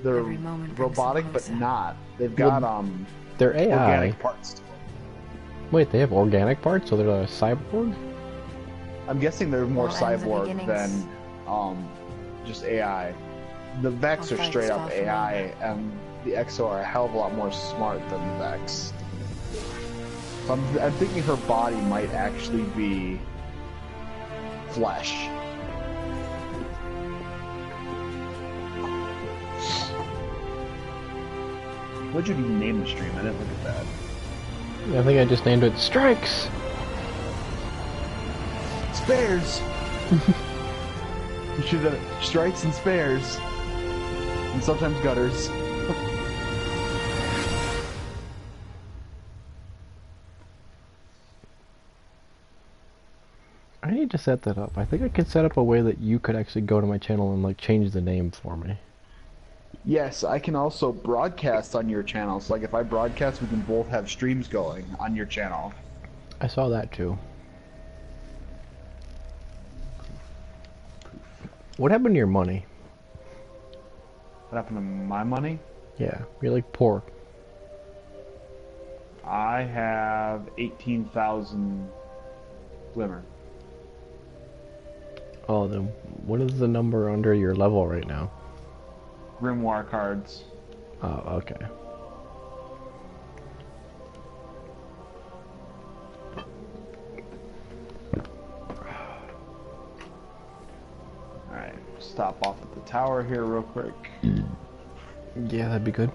they're Every moment brings robotic, them but closer. not. They've got They're AI. organic parts to them. Wait, they have organic parts, so they're a cyborg? I'm guessing they're more All ends and cyborg beginnings. than just AI. The Vex I'll are fight straight as up far from AI, London. and the Exo are a hell of a lot more smart than the Vex. So I'm thinking her body might actually be flesh. What'd you even name the stream? I didn't look at that. I think I just named it Strikes! Spares! You should have strikes and spares. And sometimes gutters. I need to set that up. I think I could set up a way that you could actually go to my channel and like change the name for me. Yes, I can also broadcast on your channel. So like if I broadcast, we can both have streams going on your channel. I saw that too. What happened to your money? What happened to my money? Yeah, you're like poor. I have 18,000 glimmer. Oh, then what is the number under your level right now? Grimoire cards. Oh, okay. Alright, stop off at the tower here real quick. Yeah, that'd be good.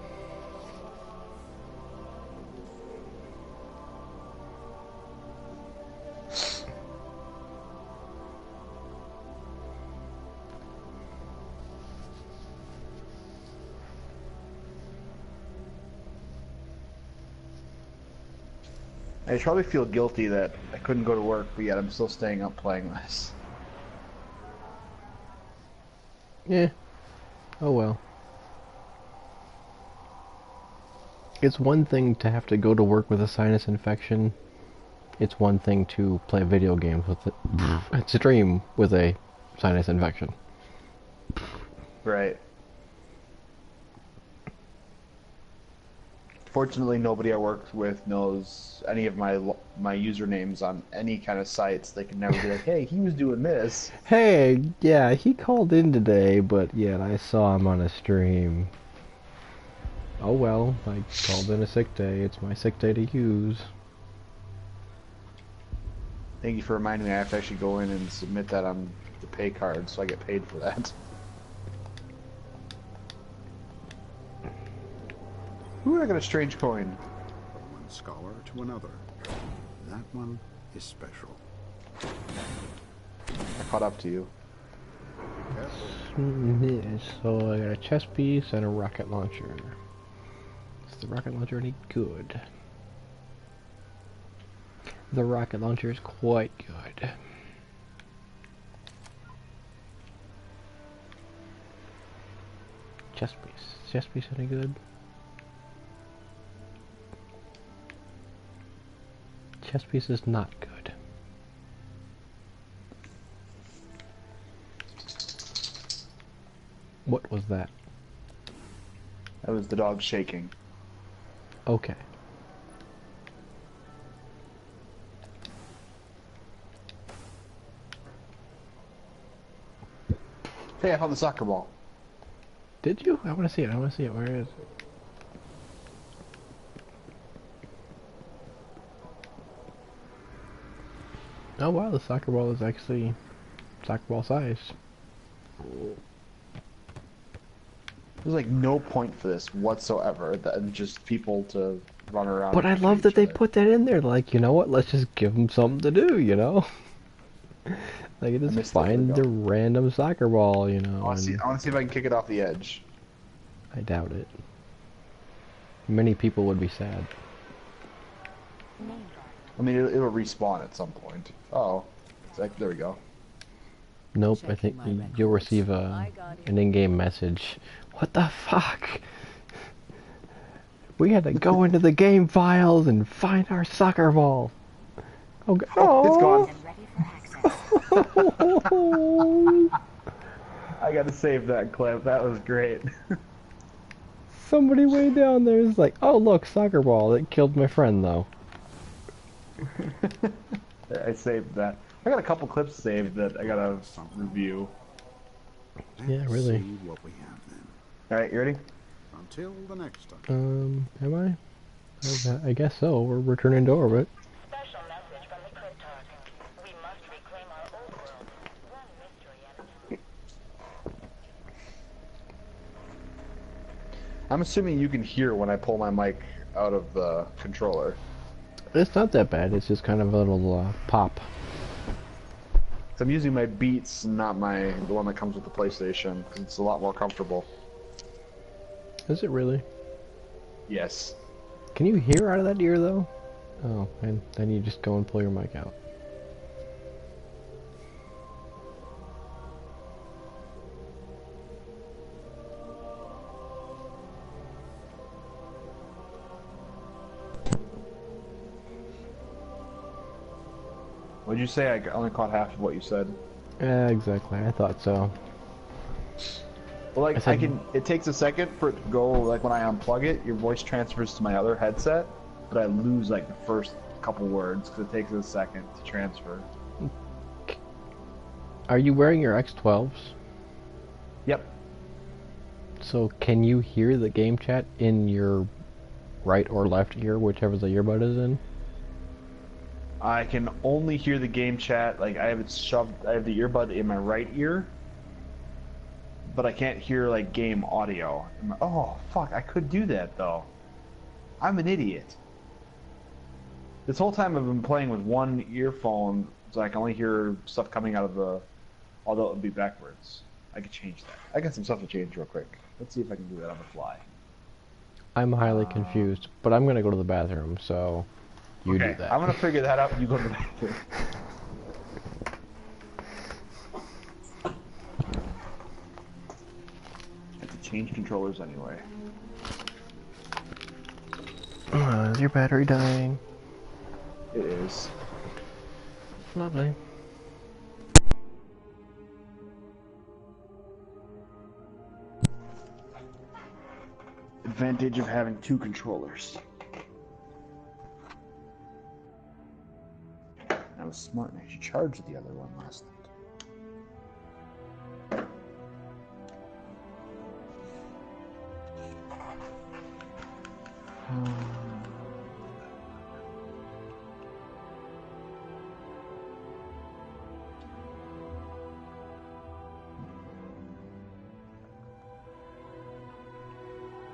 I probably feel guilty that I couldn't go to work, but yet I'm still staying up playing this. Yeah. Oh well. It's one thing to have to go to work with a sinus infection. It's one thing to play video games with it. Stream with a sinus infection. Right. Fortunately, nobody I worked with knows any of my usernames on any kind of sites. They can never be like, "Hey, he was doing this." Hey, yeah, he called in today, but yet I saw him on a stream. Oh well, I called in a sick day. It's my sick day to use. Thank you for reminding me. I have to actually go in and submit that on the pay card, so I get paid for that. Ooh, I got a strange coin. One scholar to another. That one is special. I caught up to you. So I got a chest piece and a rocket launcher. Is the rocket launcher any good? The rocket launcher is quite good. Chest piece. Chest piece any good? Chess piece is not good. What was that? That was the dog shaking. Okay. Hey, I found the soccer ball. Did you? I want to see it. I want to see it. Where is it? Oh wow, the soccer ball is actually soccer ball size. There's like no point for this whatsoever, than just people to run around. But I and love shoot that each they other. put that in there. Like, you know what? Let's just give them something to do, you know? Like, missed just that. There we find go. the random soccer ball, you know? I want to see. and I want to see if I can kick it off the edge. I doubt it. Many people would be sad. I mean, it'll respawn at some point. Oh, there we go. Nope, I think you'll receive an in-game message. What the fuck? We had to go into the game files and find our soccer ball. Oh, Oh, it's And ready for access. gone. I gotta save that clip. That was great. Somebody way down there is like, oh look, soccer ball. It killed my friend though. I saved that. I got a couple clips saved that I gotta review. Yeah, really. See what we have then. Alright, you ready? Until the next time. Am I? I guess so. We're returning to orbit. Special message from the Cryptarch. We must reclaim our old world. One mystery at a time. I'm assuming you can hear when I pull my mic out of the controller. It's not that bad. It's just kind of a little pop. So I'm using my Beats, not the one that comes with the PlayStation, 'cause it's a lot more comfortable. Is it really? Yes. Can you hear out of that ear though? Oh, and then you just go and pull your mic out. What'd you say? I only caught half of what you said. Exactly. I thought so. Well, like, I said- it takes a second for it to go, like, when I unplug it, your voice transfers to my other headset, but I lose, like, the first couple words, because it takes a second to transfer. Are you wearing your X12s? Yep. So can you hear the game chat in your right or left ear, whichever the earbud is in? I can only hear the game chat, like, I have the earbud in my right ear, but I can't hear, like, game audio. Oh, fuck, I could do that, though. I'm an idiot. This whole time I've been playing with one earphone, so I can only hear stuff coming out of although it would be backwards. I could change that. I got some stuff to change real quick. Let's see if I can do that on the fly. I'm highly confused, but I'm gonna go to the bathroom, so you do that. I'm gonna figure that out when you go to the bathroom. I have to change controllers anyway. Is your battery dying? It is. Lovely. Advantage of having two controllers. I was smart and actually charged the other one last night.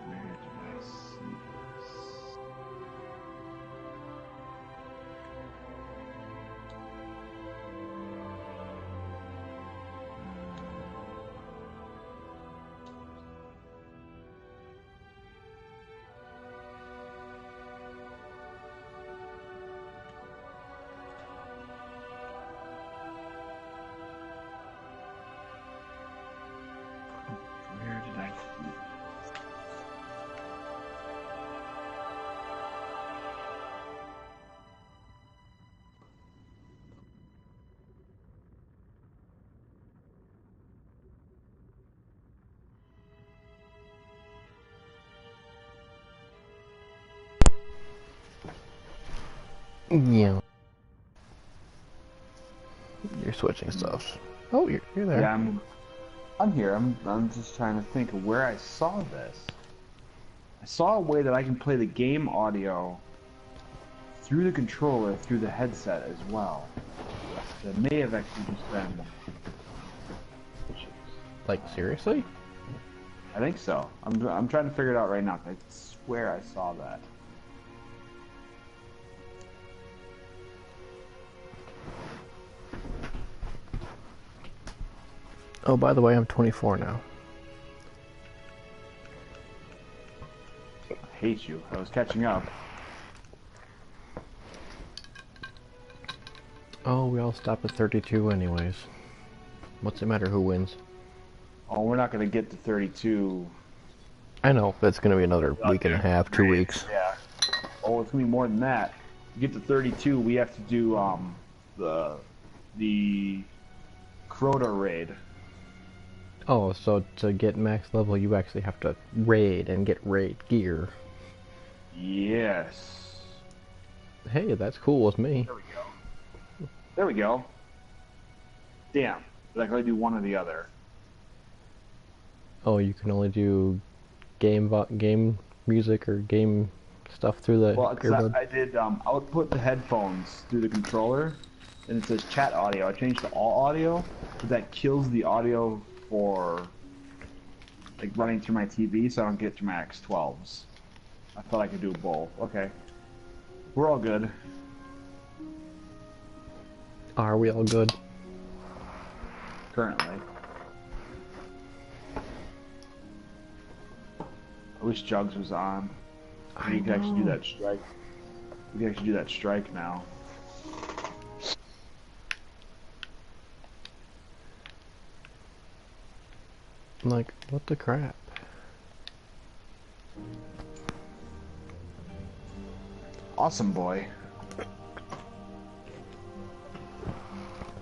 Where did I see this? Where did I see this? Yeah. You're switching stuff. Oh, you're there. Yeah, I'm here. I'm just trying to think of where I saw this. I saw a way that I can play the game audio through the controller, through the headset as well. That may have actually just been. Like, seriously? I think so. I'm trying to figure it out right now. I swear I saw that. Oh, by the way, I'm 24 now. I hate you. I was catching up. Oh, we all stop at 32 anyways. What's it matter who wins? Oh, we're not gonna get to 32. I know, but it's gonna be another week and a half, 2 weeks. Yeah. Oh, it's gonna be more than that. To get to 32, we have to do the Crota raid. Oh, so to get max level, you actually have to raid and get raid gear. Yes. Hey, that's cool with me. There we go. There we go. Damn. But I can only do one or the other. Oh, you can only do game music or game stuff through the Well, because earbud. I did output the headphones through the controller, and it says chat audio. I changed to all audio, but that kills the audio for like running through my TV, so I don't get through my X12s. I thought I could do both. Okay, we're all good. Are we all good? Currently. I wish Jugs was on. We could actually do that strike. We could actually do that strike now. Like, what the crap? Awesome boy.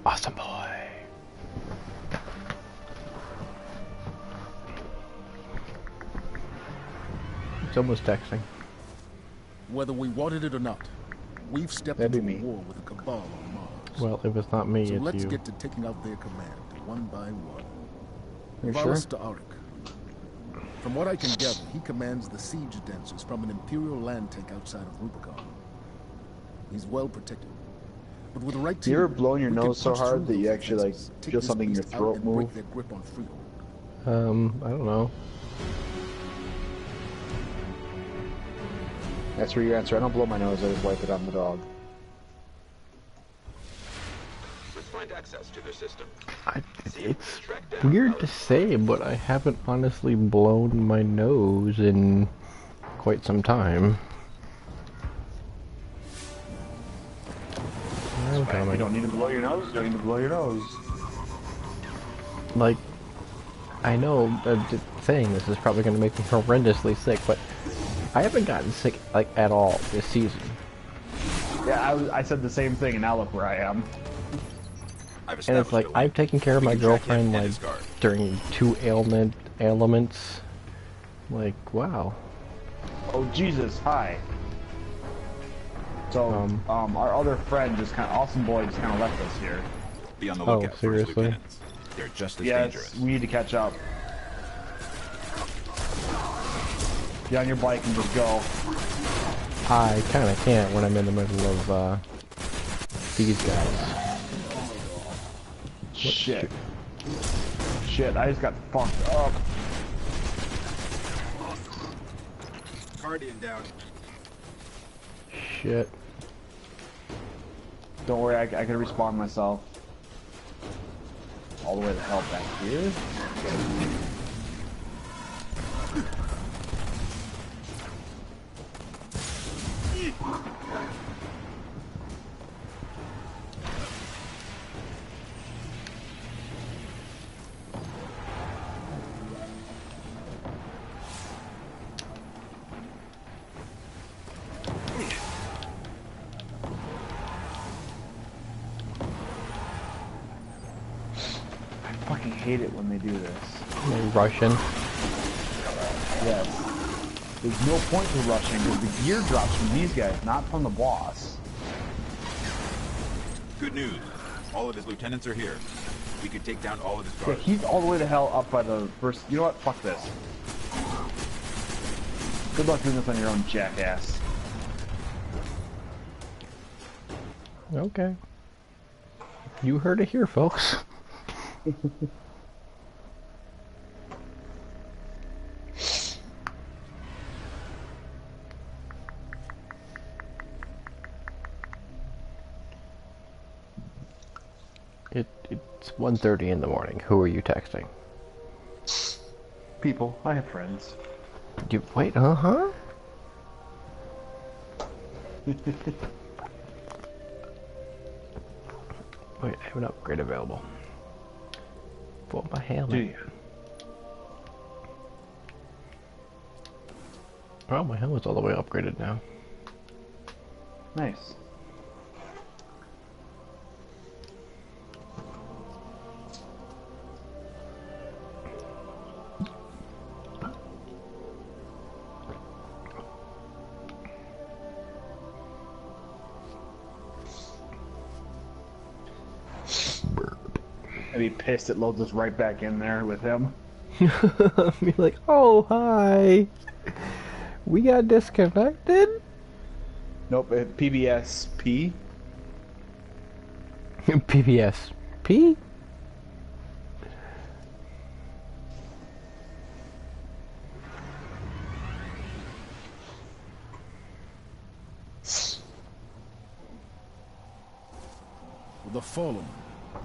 Awesome boy. Someone's texting. Whether we wanted it or not, we've stepped That'd into be a me. war with a cabal on Mars. Well, if it's not me, So it's let's you. get to taking out their command, one by one. You Varus to Auric. From what I can gather, he commands the siege dancers from an Imperial land tank outside of Rubicon. He's well protected. But with the right team, You ever blown your we can nose so punch hard through that you those actually like defenses, take feel this something in your beast out throat and move? break their grip on freedom. I don't know. That's for your answer. I don't blow my nose. I just wipe it on the dog. Let's find access to their system. It's weird to say, but I haven't honestly blown my nose in quite some time. I'm You coming. don't need to blow your nose. You don't need to blow your nose. Like, I know that saying this is probably going to make me horrendously sick, but I haven't gotten sick like at all this season. Yeah, I said the same thing, and now look where I am. I've And it's like I've taken care of my girlfriend like his guard. during two ailments. Like, wow. Oh Jesus! Hi. So, our other friend just kind of awesome boy just kind of left us here. Be on the Oh, lookout for his seriously? lieutenants. They're just as Yes, dangerous. we need to catch up. Get on your bike and just go. I kind of can't when I'm in the middle of these guys. Shit. Shit, I just got fucked up. Guardian down. Shit. Don't worry, I can respawn myself. All the way the hell back here. I fucking hate it when they do this. Russian. Yes. There's no point to rushing because the gear drops from these guys, not from the boss. Good news. All of his lieutenants are here. We could take down all of his Yeah, guards. he's all the way the hell up by the first. You know what? Fuck this. Good luck doing this on your own, jackass. Okay. You heard it here, folks. It's 1:30 in the morning. Who are you texting? People, I have friends. You wait, huh? Wait, I have an upgrade available. For my helmet. Do you? Oh, my helmet's all the way upgraded now. Nice. I'd be pissed it loads us right back in there with him. Be like, oh hi, we got disconnected. Nope, PBSP. PBSP. The fallen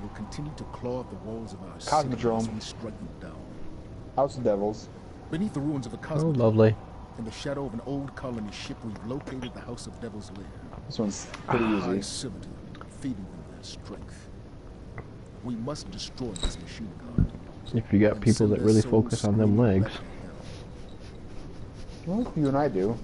will continue to claw at the walls of our Cosmodrome. city as we strike them down. House of Devils. Beneath the ruins of the Oh, Cosmodrome, lovely. in the shadow of an old colony ship, we've located the House of Devil's lair. This one's pretty High easy. servitude, feeding them their strength. We must destroy this machine god. If you got and people send that their really souls focus on them screaming legs. back to hell. Well, you and I do.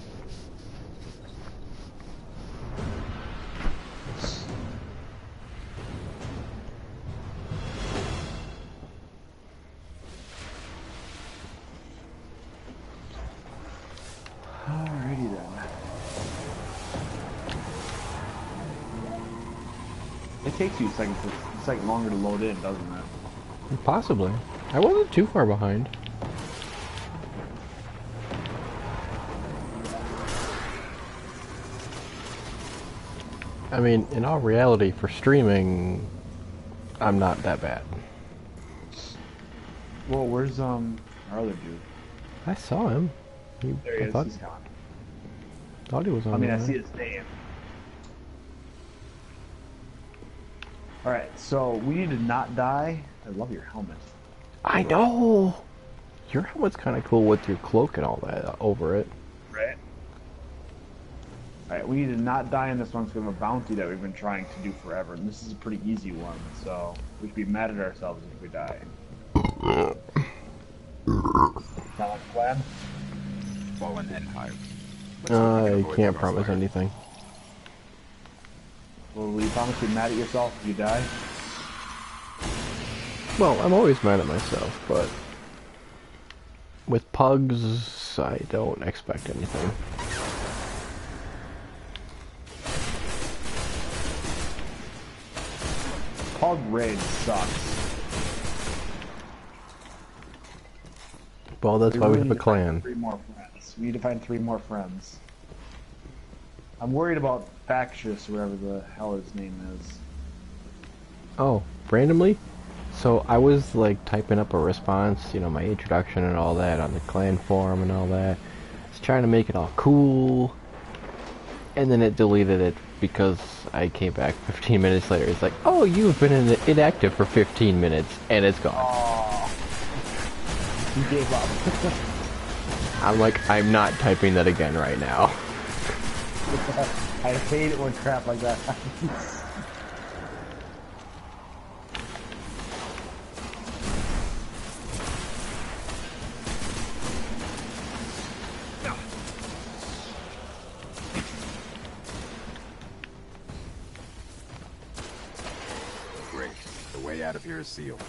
Alrighty then. It takes you a second. It's like longer to load in, doesn't it? Possibly. I wasn't too far behind. I mean, in all reality, for streaming, I'm not that bad. Well, where's our other dude? I saw him. There he I is. thought, He's gone. thought he was on I mean, I there. see his name. Alright, so we need to not die. I love your helmet. I know! Your helmet's kind of cool with your cloak and all that over it. Right. Alright, we need to not die in this one because we have a bounty that we've been trying to do forever. And this is a pretty easy one, so we should be mad at ourselves if we die. Sound like a plan? Fallen Empire. Let's hope we can I avoid can't the promise crossfire. anything. Well, will you promise to be mad at yourself if you die? Well, I'm always mad at myself, but with pugs, I don't expect anything. Pug Raid sucks. Well, that's why we have a need to find clan. 3 more friends. We need to find 3 more friends. I'm worried about Factious, whatever the hell his name is. Oh, randomly? So I was like typing up a response, you know, my introduction and all that on the clan forum and all that. I was trying to make it all cool. And then it deleted it because I came back 15 minutes later. It's like, oh, you've been inactive for 15 minutes, and it's gone. Oh, he gave up. I'm like, I'm not typing that again right now. I hate it when crap like that happens. Great. The way out of here is sealed.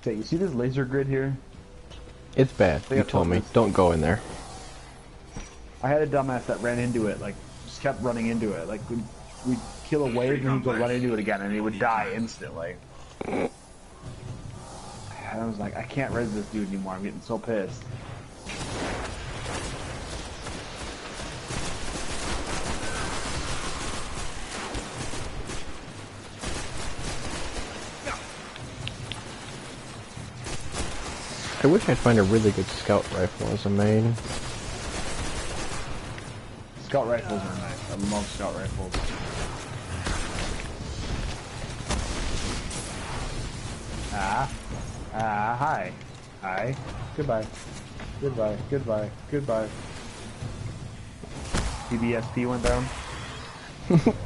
Okay, you see this laser grid here? It's bad. They You got told me. focus. Don't go in there. I had a dumbass that ran into it, like, just kept running into it. Like, we'd kill a wave and he'd go run into it again and he would die instantly. And I was like, I can't res this dude anymore, I'm getting so pissed. I wish I'd find a really good scout rifle as a main. Scout rifles are nice. I love scout rifles. Hi. Hi. Goodbye. Goodbye. Goodbye. Goodbye. PBSP went down.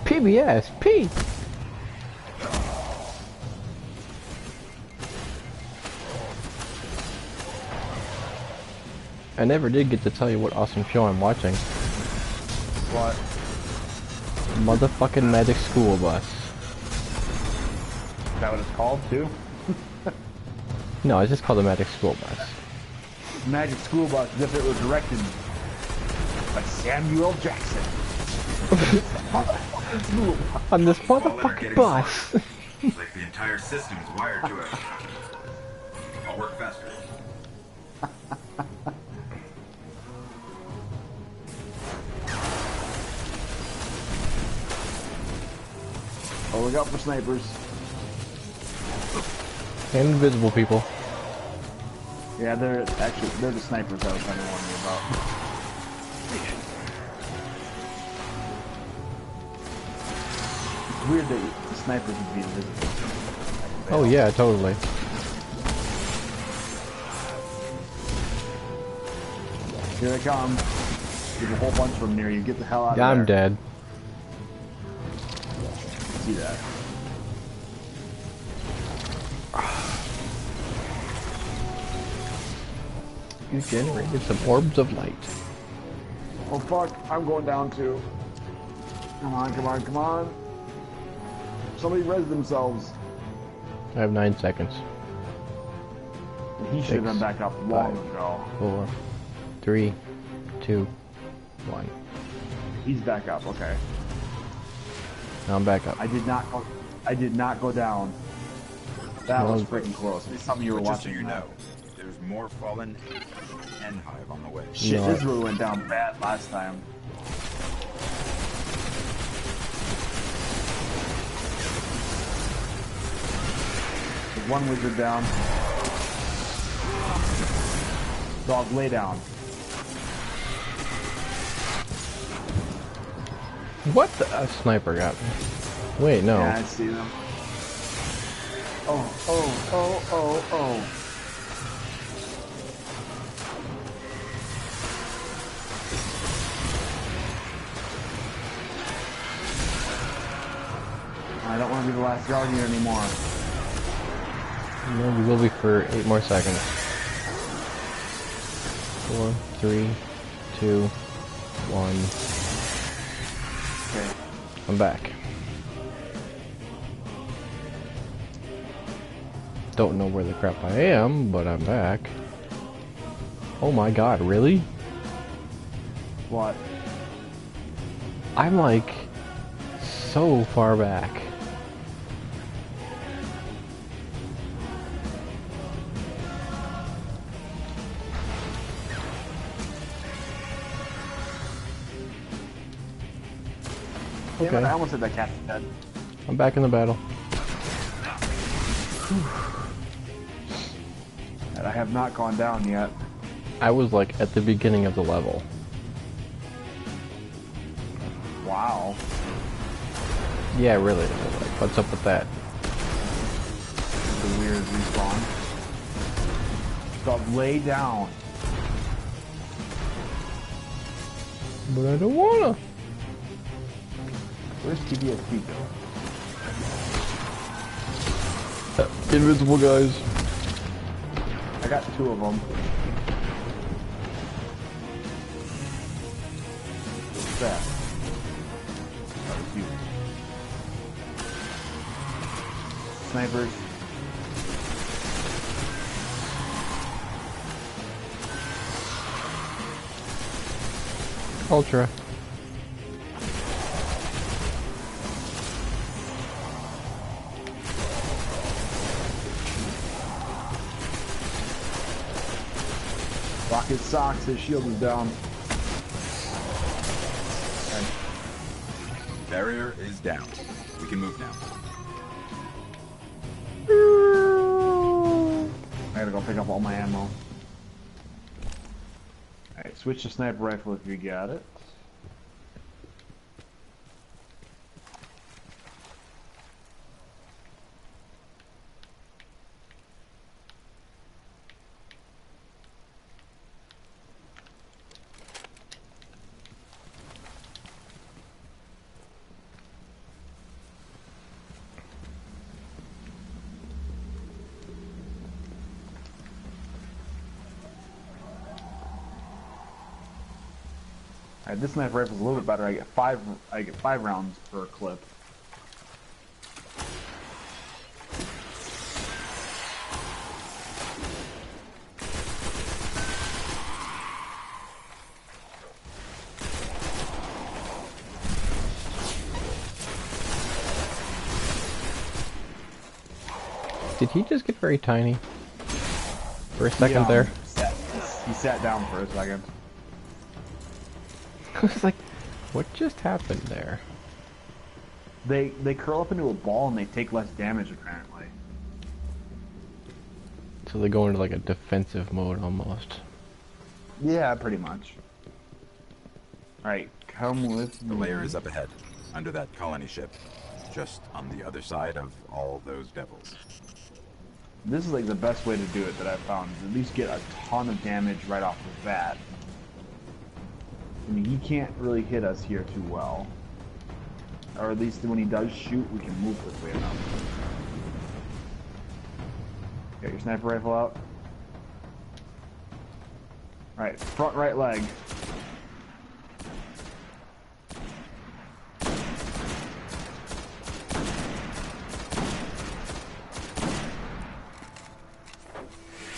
PBS! P! I never did get to tell you what awesome show I'm watching. What? Motherfucking Magic School Bus. Is that what it's called, too? No, it's just called the Magic School Bus. Magic School Bus, as if it was directed by Samuel Jackson. On this motherfucking bus! It's like the entire system is wired to it. I'll work faster. Oh, look out for snipers. And invisible people. Yeah, they're the snipers I was trying to warn you about. It's weird that the snipers would be invisible. Oh yeah, totally. Here they come. There's a whole bunch of them near you. Get the hell out of Yeah, there. I'm dead. See that? You generated some orbs of light. Oh fuck, I'm going down too. Come on, come on, come on. Somebody res themselves. I have 9 seconds. He should have been back up long ago. 4, 3, 2, 1. He's back up, okay. Now I'm back up. I did not go down. That was Well, freaking close. It's something you were But just so watching. you know, there's more Fallen and Hive on the way. Shit, No. this really went down bad last time. There's one wizard down. Dog, lay down. What the? A sniper got me. Wait, no. Yeah, I see them. Oh, oh, oh, oh, oh. I don't want to be the last guardian anymore. No, we will be for 8 more seconds. 4, 3, 2, 1. Okay. I'm back. Don't know where the crap I am, but I'm back. Oh my god, really? What? I'm like so far back. Damn it, Okay. I almost hit that captain dead. I'm back in the battle. And I have not gone down yet. I was like at the beginning of the level. Wow. Yeah, really. Like, what's up with that? It's a weird respawn. Stop, lay down. But I don't wanna. Where's TBSP go? Invisible guys. I got 2 of them. What's that? That was you. Snipers. Ultra. Rocket socks, his shield is down. Okay. Barrier is down. We can move now. I gotta go pick up all my ammo. Alright, switch to sniper rifle if you got it. Alright, this sniper rifle's a little bit better. I get five rounds per clip. Did he just get very tiny? For a second there? He sat down for a second. I was like, what just happened there? They curl up into a ball and they take less damage apparently. So they go into like a defensive mode almost. Yeah, pretty much. Alright, come with me. The lair is up ahead, under that colony ship, just on the other side of all those devils. This is like the best way to do it that I've found. Is at least get a ton of damage right off the bat. I mean, he can't really hit us here too well. Or at least when he does shoot, we can move quickly enough. Got your sniper rifle out. Alright, front right leg.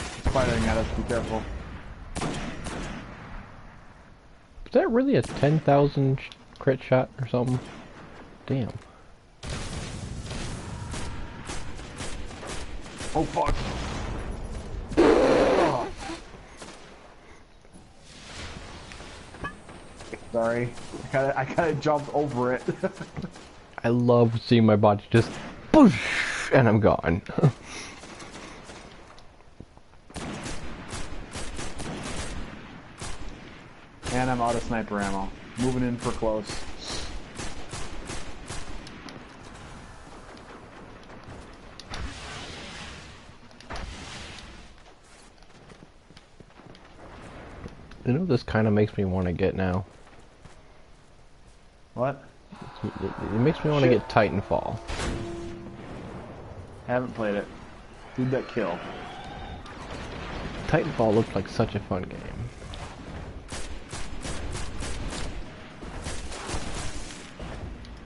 It's firing at us, be careful. Is that really a 10,000 crit shot or something? Damn. Oh fuck. Sorry. I kinda jumped over it. I love seeing my body just boosh, and I'm gone. And I'm out of sniper ammo. Moving in for close. You know, this kind of makes me want to get now. What? It makes me want to get Titanfall. Haven't played it. Dude that kill. Titanfall looked like such a fun game.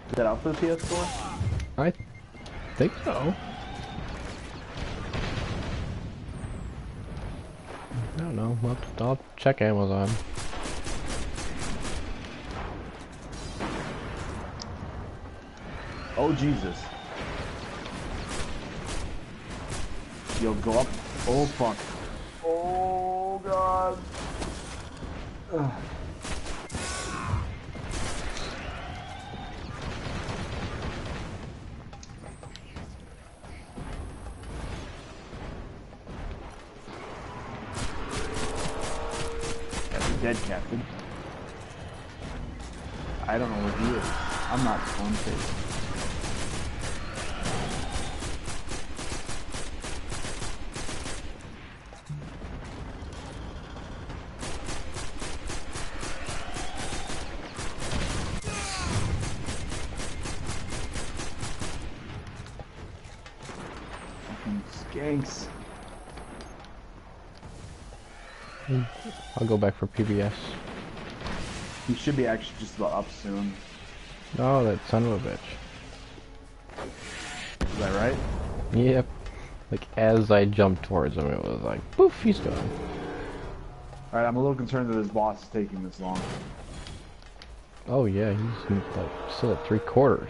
Is that out for the PS4? I think so. I don't know. I'll check Amazon. Oh Jesus. Yo, go up. Oh fuck. Oh god. Ugh. Dead captain. I don't know where he is. I'm not spawn safe. Fucking skanks. I'll go back for PBS. He should be actually just about up soon. Oh, that son of a bitch. Is that right? Yep. Like, as I jumped towards him, it was like, poof, he's gone. Alright, I'm a little concerned that his boss is taking this long. Oh yeah, he's like still at 3/4.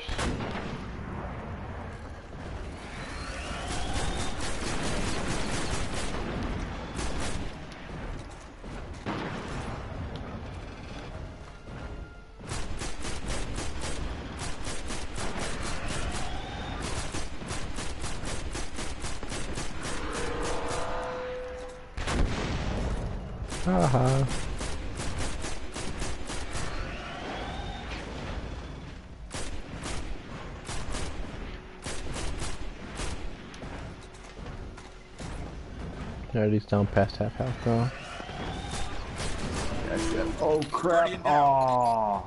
Haha. Alright, he's down past half health though. Oh crap! Aww.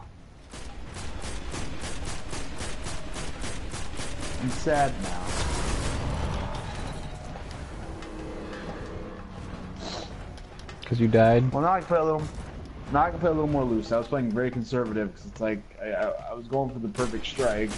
I'm sad now. Cause you died? Well, now I can play a little. Now I can play a little more loose. I was playing very conservative because it's like I was going for the perfect strike.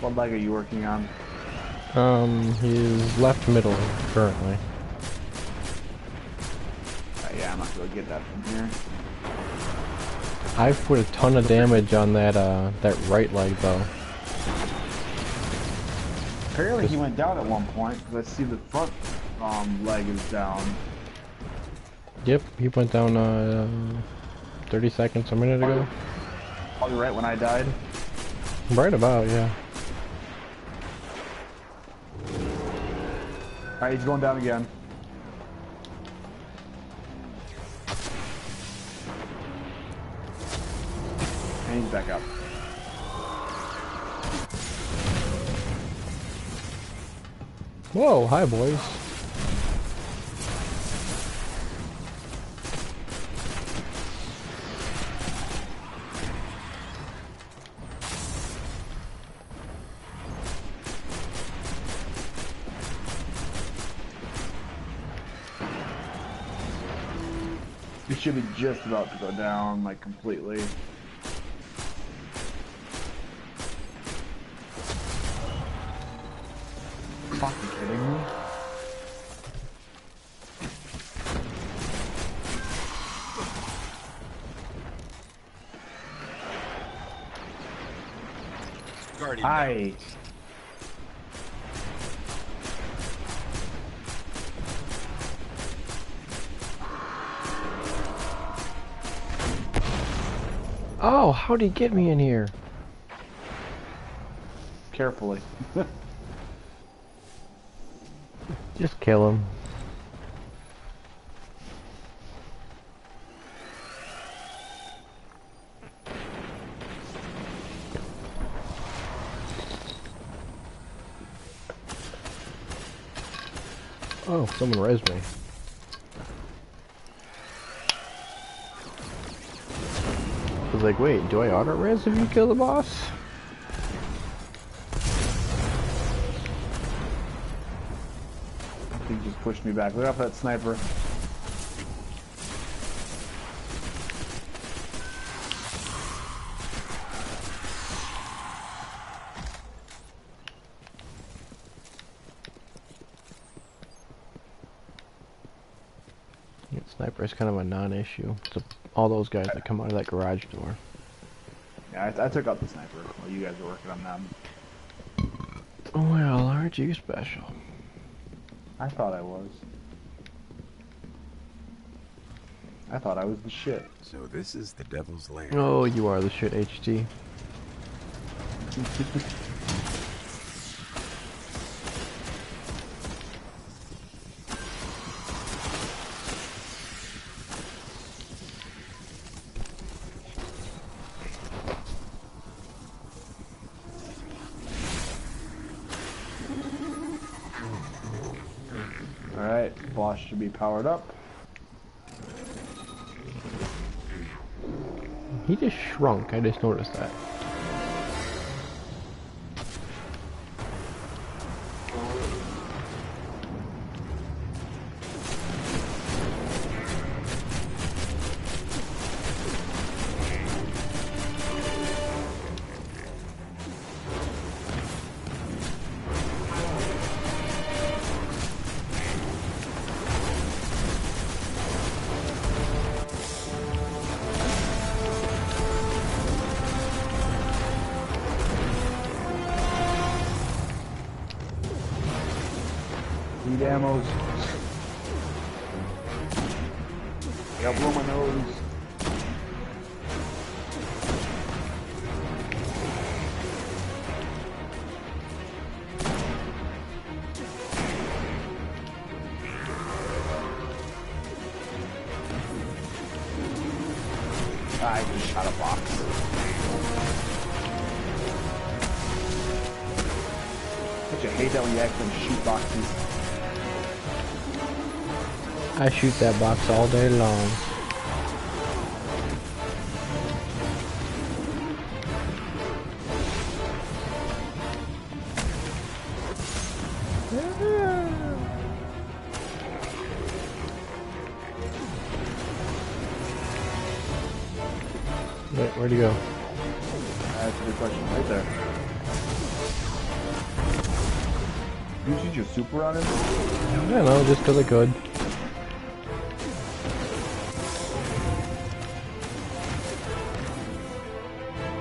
What leg are you working on? He's left middle currently. Yeah, I'm not gonna get that from here. I've put a ton of damage on that that right leg though. Apparently he went down at one point, because I see the front leg is down. Yep, he went down 30 seconds, a minute ago. Oh, you're right when I died? Right about, yeah. Alright, he's going down again. And he's back up. Whoa, hi boys. He should be just about to go down, like, completely. Fucking kidding me? Guardian. Hi. Oh, how'd he get me in here? Carefully. Just kill him. Oh, someone resed me. I was like, wait, do I auto-res if you kill the boss? He just pushed me back. Look out for that sniper. Yeah, sniper is kind of a non-issue. So all those guys that come out of that garage door. Yeah, I took out the sniper while you guys were working on them. Well, aren't you special? I thought I was. I thought I was the shit. So this is the Devil's Lair. Oh, you are the shit, HT. Alright, boss should be powered up. He just shrunk, I just noticed that. Need ammos. I got blow my nose. I just shot a box. Don't you hate that when you accidentally shoot boxes? I shoot that box all day long. Wait, where'd he go? That's a good question right there. You use your super on him? I don't know, just 'cause I could.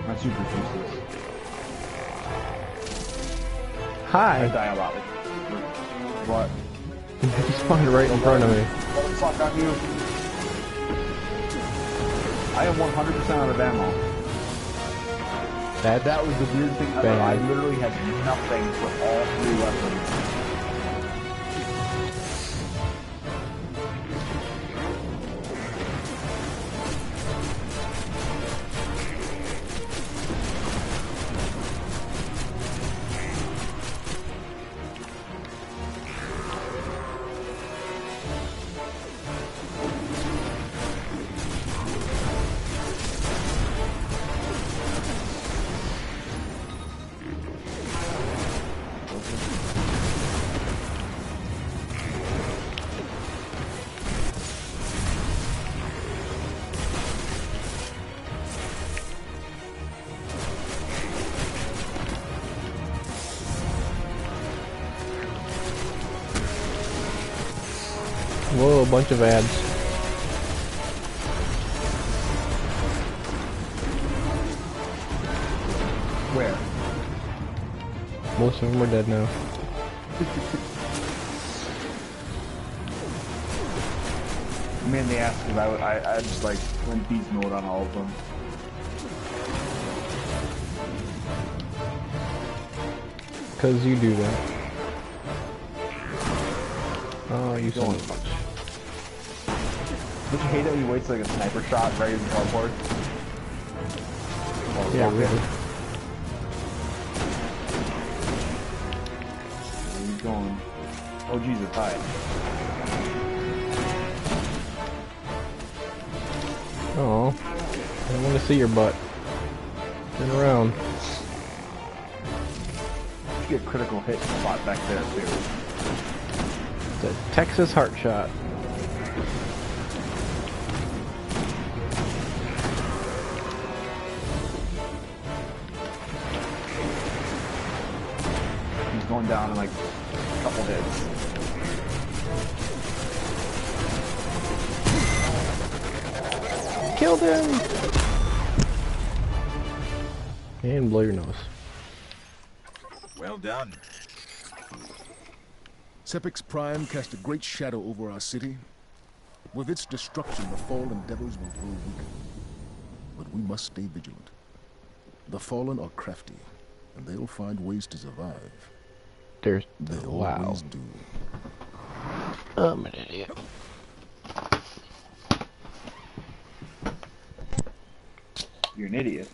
My super's useless. I Hi! die a lot. What? You spawned right in front of me. What the fuck on you? I am 100% out of ammo. That was the weird thing. I bad. literally had nothing for all 3 weapons. Whoa, a bunch of ads. Where? Most of them are dead now. I mean, they asked because I just like went beast mode on all of them. Cause you do that. Oh, you son Don't. of a bitch. Don't you hate that when he waits like a sniper shot right as the teleport? Oh, Yeah, fuck it. really. Where are you going? Oh Jesus, hi. Oh, I want to see your butt. Turn around. You get a critical hit spot back there too. It's a Texas heart shot. He's going down in like a couple hits. Killed him! And blow your nose. Well done. Sepix Prime cast a great shadow over our city. With its destruction, the fallen devils will grow weaker. But we must stay vigilant. The fallen are crafty, and they'll find ways to survive. There's... They wow. always do. I'm an idiot. You're an idiot.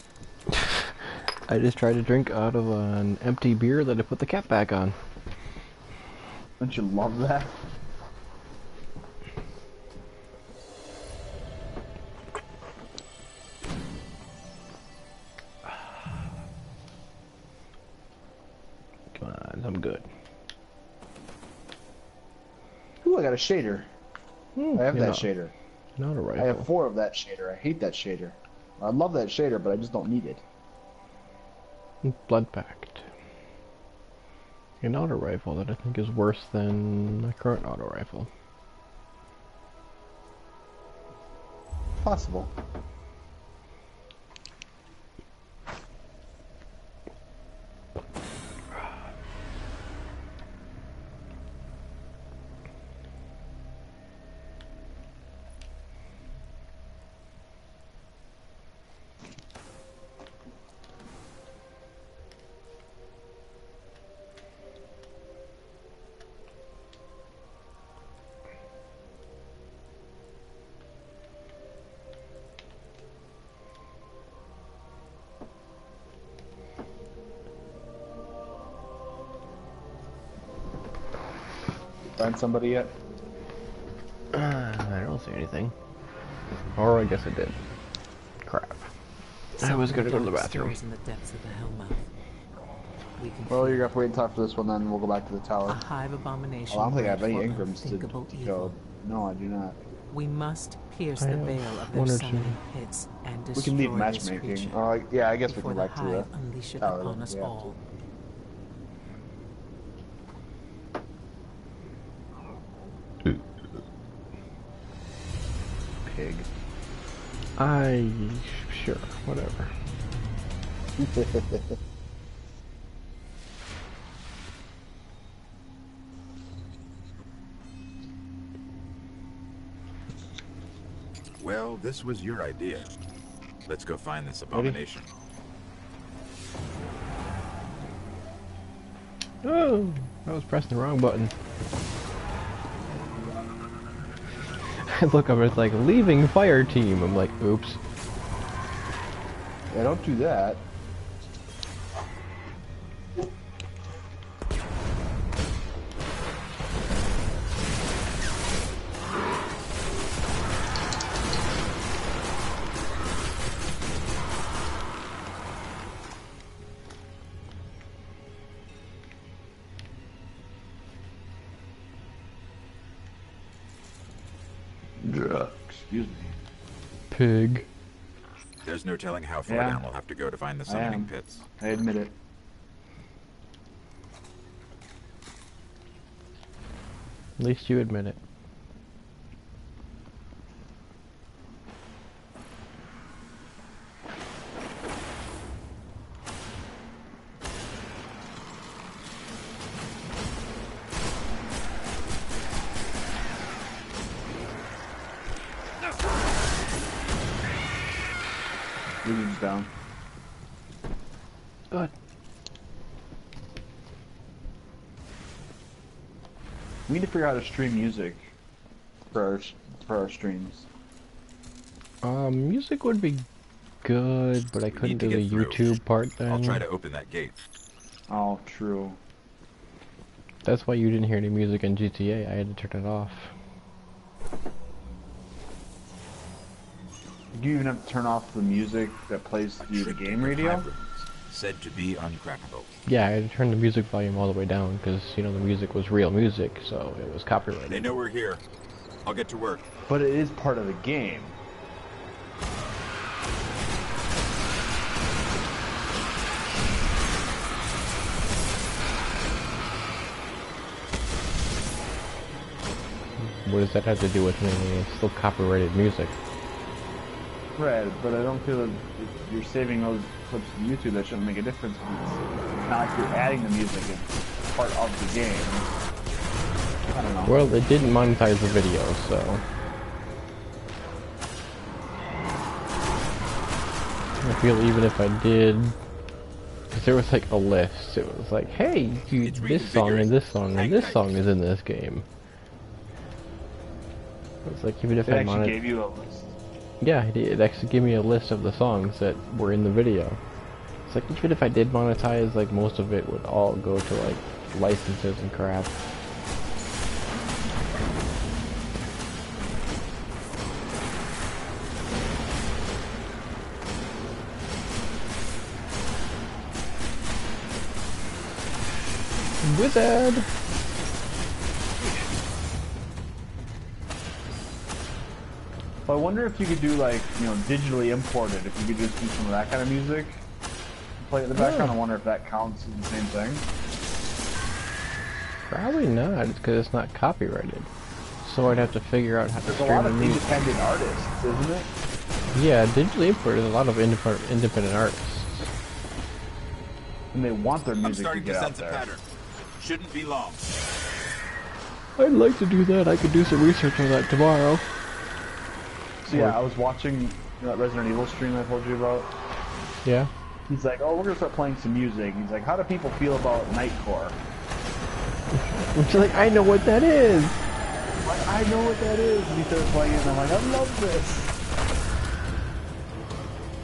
I just tried to drink out of an empty beer that I put the cap back on. Don't you love that? Come on, I'm good. Ooh, I got a shader. I have You're that not- shader. Not a I rifle. have 4 of that shader. I hate that shader. I love that shader, but I just don't need it. Blood pact. An auto rifle that I think is worse than my current auto rifle. Possible. Find somebody yet? I don't see anything. Or I guess I did. Crap. I was gonna go to the bathroom. In the depths of the Hellmouth. We can Well, feel you're gonna have to wait and talk for this one, then we'll go back to the a tower. hive abomination. Well, I don't think I have bred any for Ingrams to unthinkable go. evil. No, I do not. We must pierce I the have veil of one their or two. summoning pits and We destroy can leave this matchmaking. creature Yeah, I guess we before can go the back to hive the unleash it tower. upon us We have all. pig. Sure, whatever. Well, this was your idea. Let's go find this abomination. Oh, I was pressing the wrong button. I look up, it's like, leaving fire team. I'm like, oops. Yeah, don't do that. Excuse me. Pig. There's no telling how far Yeah. down we'll have to go to find the I summoning am. pits. I admit it. At least you admit it. Wizard's down. Good. We need to figure out how to stream music for our streams. Music would be good, but I couldn't to do the get through. YouTube part then. I'll try to open that gate. Oh, true. That's why you didn't hear any music in GTA. I had to turn it off. You even have to turn off the music that plays through the game radio? Said to be uncrackable. Yeah, I had to turn the music volume all the way down because, you know, the music was real music, so it was They copyrighted. know we're here. I'll get to work. But it is part of the game. What does that have to do with anything? It's still copyrighted music. Right, but I don't feel that if you're saving those clips to YouTube, that shouldn't make a difference. It's not like you're adding the music, it's part of the game. I don't know. Well, they didn't monetize the video, so... I feel even if I did... Because there was like a list. It was like, hey, this song and this song and this song is in this game. It's like even if It I actually monetized... gave you a list. Yeah, it actually gave me a list of the songs that were in the video. It's like, even if I did monetize, like, most of it would all go to, like, licenses and crap. Wizard! Well, I wonder if you could do, like, you know, digitally imported, if you could just do some of that kind of music. Play it in the background. I wonder if that counts as the same thing. Probably not, because it's not copyrighted. So I'd have to figure out how to There's a stream lot the of music. independent artists, isn't it? Yeah, digitally imported, there's a lot of independent artists. And they want their I'm music to starting to get out sense a there. pattern. Shouldn't be long. I'd like to do that. I could do some research on that tomorrow. So yeah, I was watching, you know, that Resident Evil stream I told you about. Yeah. He's like, oh, we're gonna start playing some music. He's like, how do people feel about Nightcore? She's like, I know what that is! Like, I know what that is. And he started playing it, and I'm like, I love this.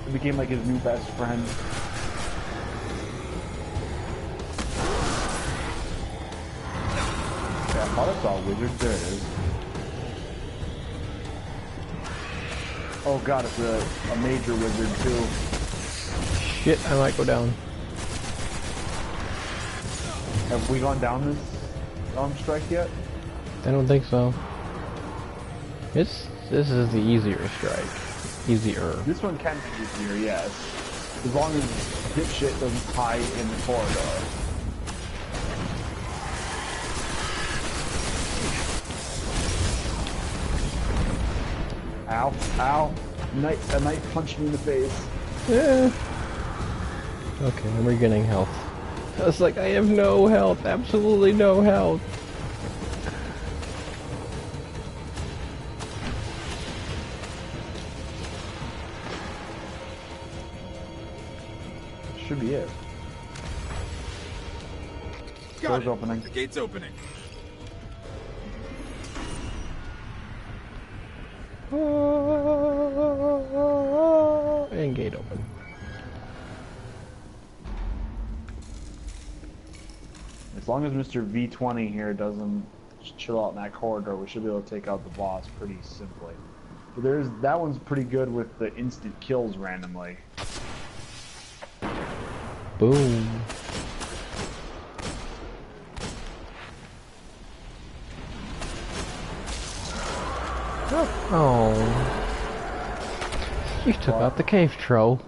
It became like his new best friend. Yeah, I thought I saw a wizard. There it is. Oh god, it's a major wizard too. Shit, I might go down. Have we gone down this strike yet? I don't think so. This is the easier strike. Easier. This one can be easier, yes. As long as dipshit doesn't hide in the corridor. Ow, ow. A knight punched me in the face. Yeah. Okay, I'm regaining health. I was like, I have no health, absolutely no health. Should be it. Got Door's it. opening. The gate's opening. And gate open. As long as Mr. V20 here doesn't chill out in that corridor, we should be able to take out the boss pretty simply. But that one's pretty good with the instant kills randomly. Boom. Oh. You took out the cave troll.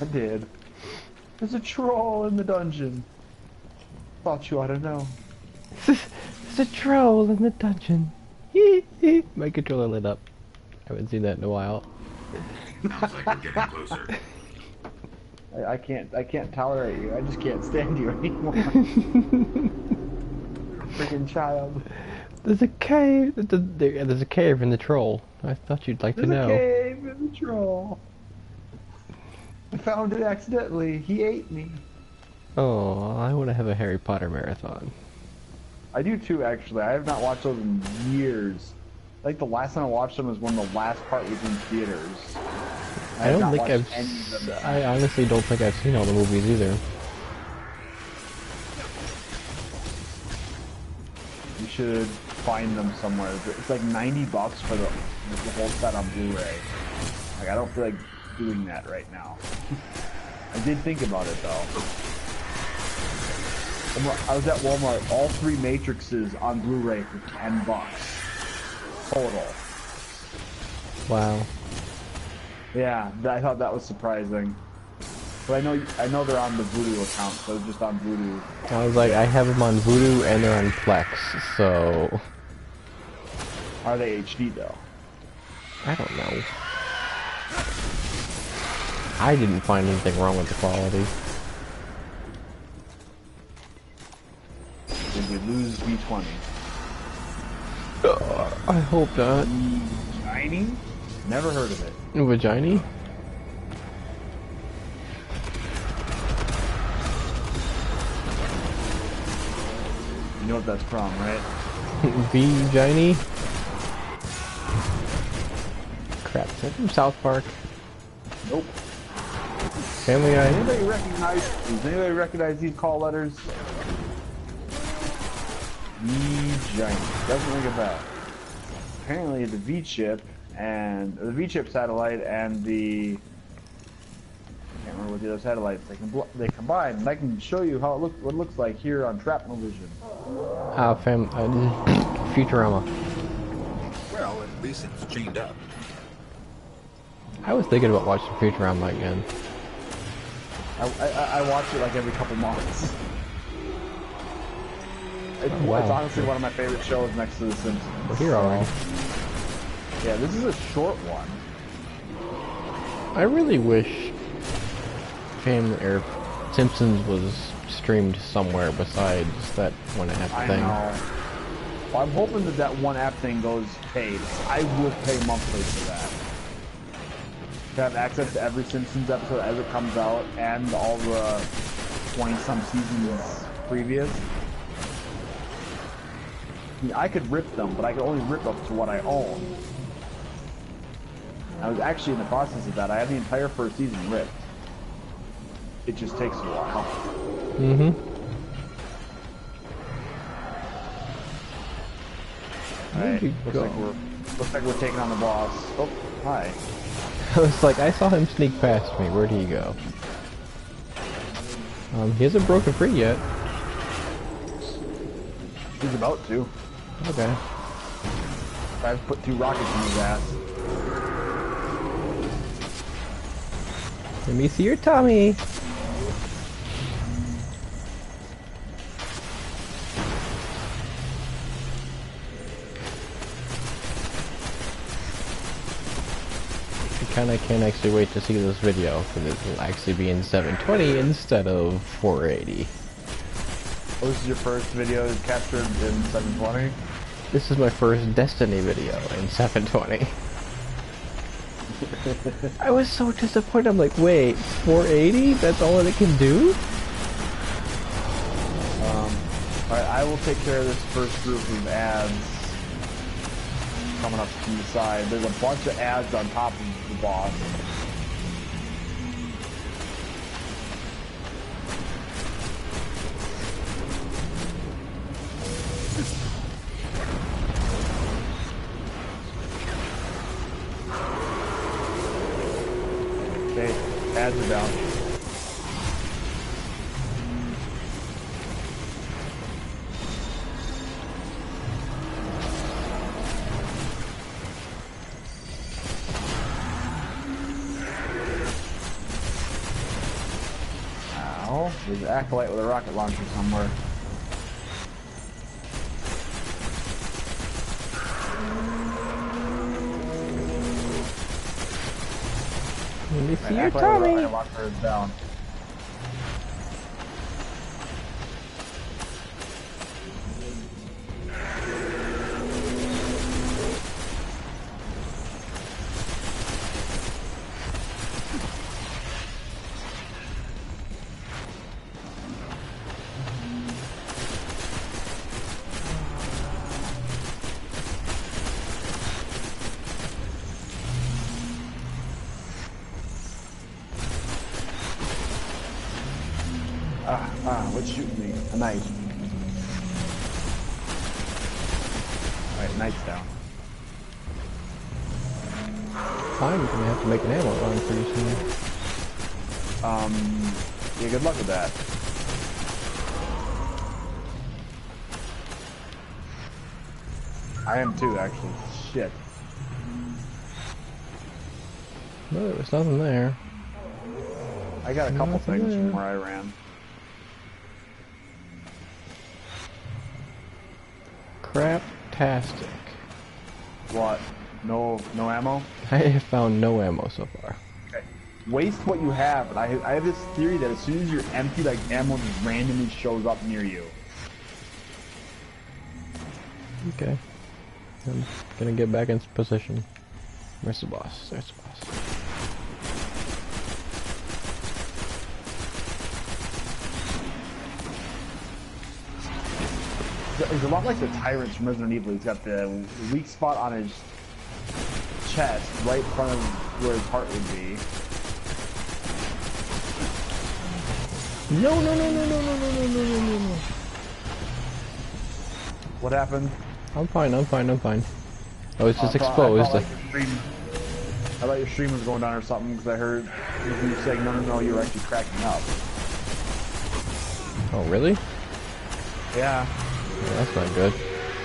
I did. There's a troll in the dungeon. Thought you ought to know. There's a troll in the dungeon. My controller lit up. I haven't seen that in a while. Sounds like we're getting closer. I can't tolerate you. I just can't stand you anymore. Freaking child. There's a cave. There's a cave in the troll. I thought you'd like to know. There's a cave in the troll. I found it accidentally. He ate me. Oh, I want to have a Harry Potter marathon. I do too, actually. I have not watched those in years. I think the last time I watched them was when the last part was in theaters. I don't think I honestly don't think I've seen all the movies either. You should find them somewhere. It's like $90 for the whole set on Blu-ray. Like, I don't feel like doing that right now. I did think about it though. I was at Walmart, all 3 Matrixes on Blu-ray for $10 total. Wow. Yeah, I thought that was surprising. But I know they're on the Voodoo account, so it's just on Voodoo. I was like, I have them on Voodoo and they're on Plex, so... Are they HD though? I don't know. I didn't find anything wrong with the quality. Did we lose V20? I hope not. Shiny? Never heard of it. Vagina? You know what that's from, right? Vagina? Crap, is that from South Park? Nope. Family Guy? Does anybody recognize these call letters? V-Giant. Doesn't ring a bell. Apparently the V-chip and the V-chip satellite and the I can't remember what the other satellites they combine, and I can show you how what it looks like here on Shrapnel Vision. Futurama. Well, at least it's chained up. I was thinking about watching Futurama again. I watch it like every couple months. It's honestly one of my favorite shows next to The Simpsons. Well, here already. Yeah, this is a short one. I really wish Simpsons was streamed somewhere besides that one app I thing. know. Well, I'm hoping that one app thing goes paid. I will pay monthly for that. To have access to every Simpsons episode as it comes out and all the 20-some seasons previous. I mean, I could rip them, but I could only rip up to what I own. I was actually in the process of that. I had the entire first season ripped. It just takes a while. Mm-hmm. Alright, looks like we're taking on the boss. Oh, hi. I was like, I saw him sneak past me. Where'd he go? He hasn't broken free yet. He's about to. Okay. I've put 2 rockets in his ass. Let me see your tummy. kinda can't actually wait to see this video, because it will actually be in 720 instead of 480. Oh, this is your first video captured in 720? This is my first Destiny video in 720. I was so disappointed. I'm like, wait, 480? That's all that it can do? Alright, I will take care of this first group of ads coming up from the side. There's a bunch of ads on top of the boss. Okay, ads are down. Ow, there's an acolyte with a rocket launcher somewhere. Let me see My your acolyte with a tummy. rocket launcher is down. What's shooting me? A knife. Alright, knife's down. I'm gonna have to make an ammo run pretty soon. Yeah, good luck with that. I am too, actually. Shit. No, there was nothing there. I got a couple Nothing things there. from where I ran. Craptastic. What? No ammo? I have found no ammo so far. Okay. Waste what you have, but I have this theory that as soon as you're empty, like ammo just randomly shows up near you. Okay. I'm gonna get back in position. Where's the boss? There's the boss. He's a lot like the tyrants from Resident Evil. He's got the weak spot on his chest, right in front of where his heart would be. No, no, no, no, no, no, no, no, no, no, no. What happened? I'm fine, I'm fine, I'm fine. I was just I exposed. thought your stream was going down or something because I heard you saying no, you were actually cracking up. Oh, really? Yeah. Yeah, that's not good.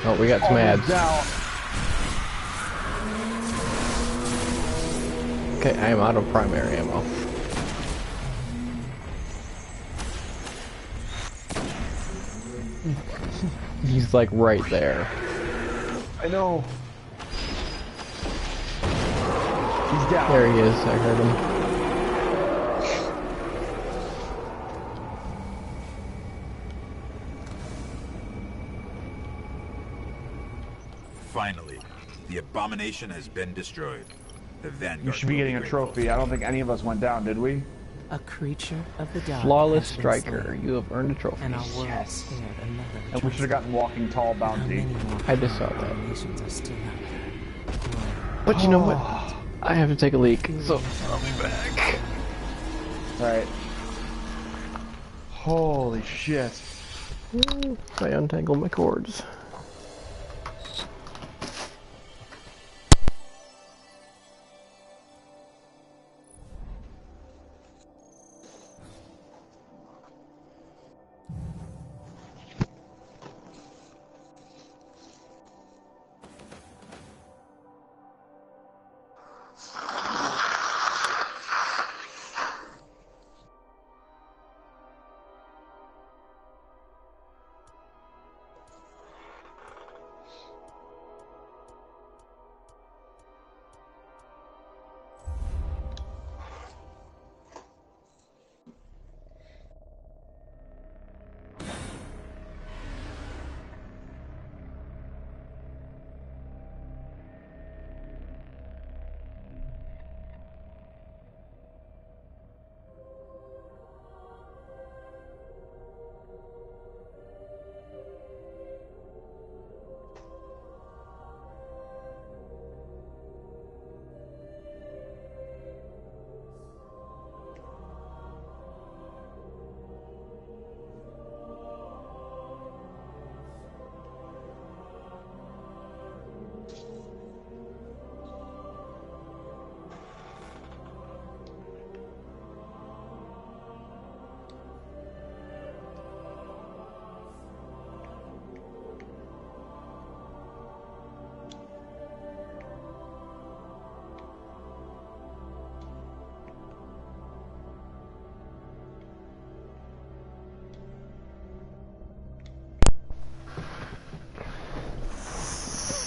Oh, we got some ads. Now. Okay, I am out of primary ammo. He's like right there. I know. He's down. There he is, I heard him. Finally, the abomination has been destroyed. The Vanguard You should be will getting a grateful. trophy. I don't think any of us went down, did we? A creature of the dark. Flawless has been striker, slain, you have earned a trophy. and our world Yes. spared another. And we should have gotten Walking Tall How bounty. many more I just saw that. abominations are still out there? But you know what? I have to take a leak, so I'll be back. Alright. Holy shit. I untangle my cords.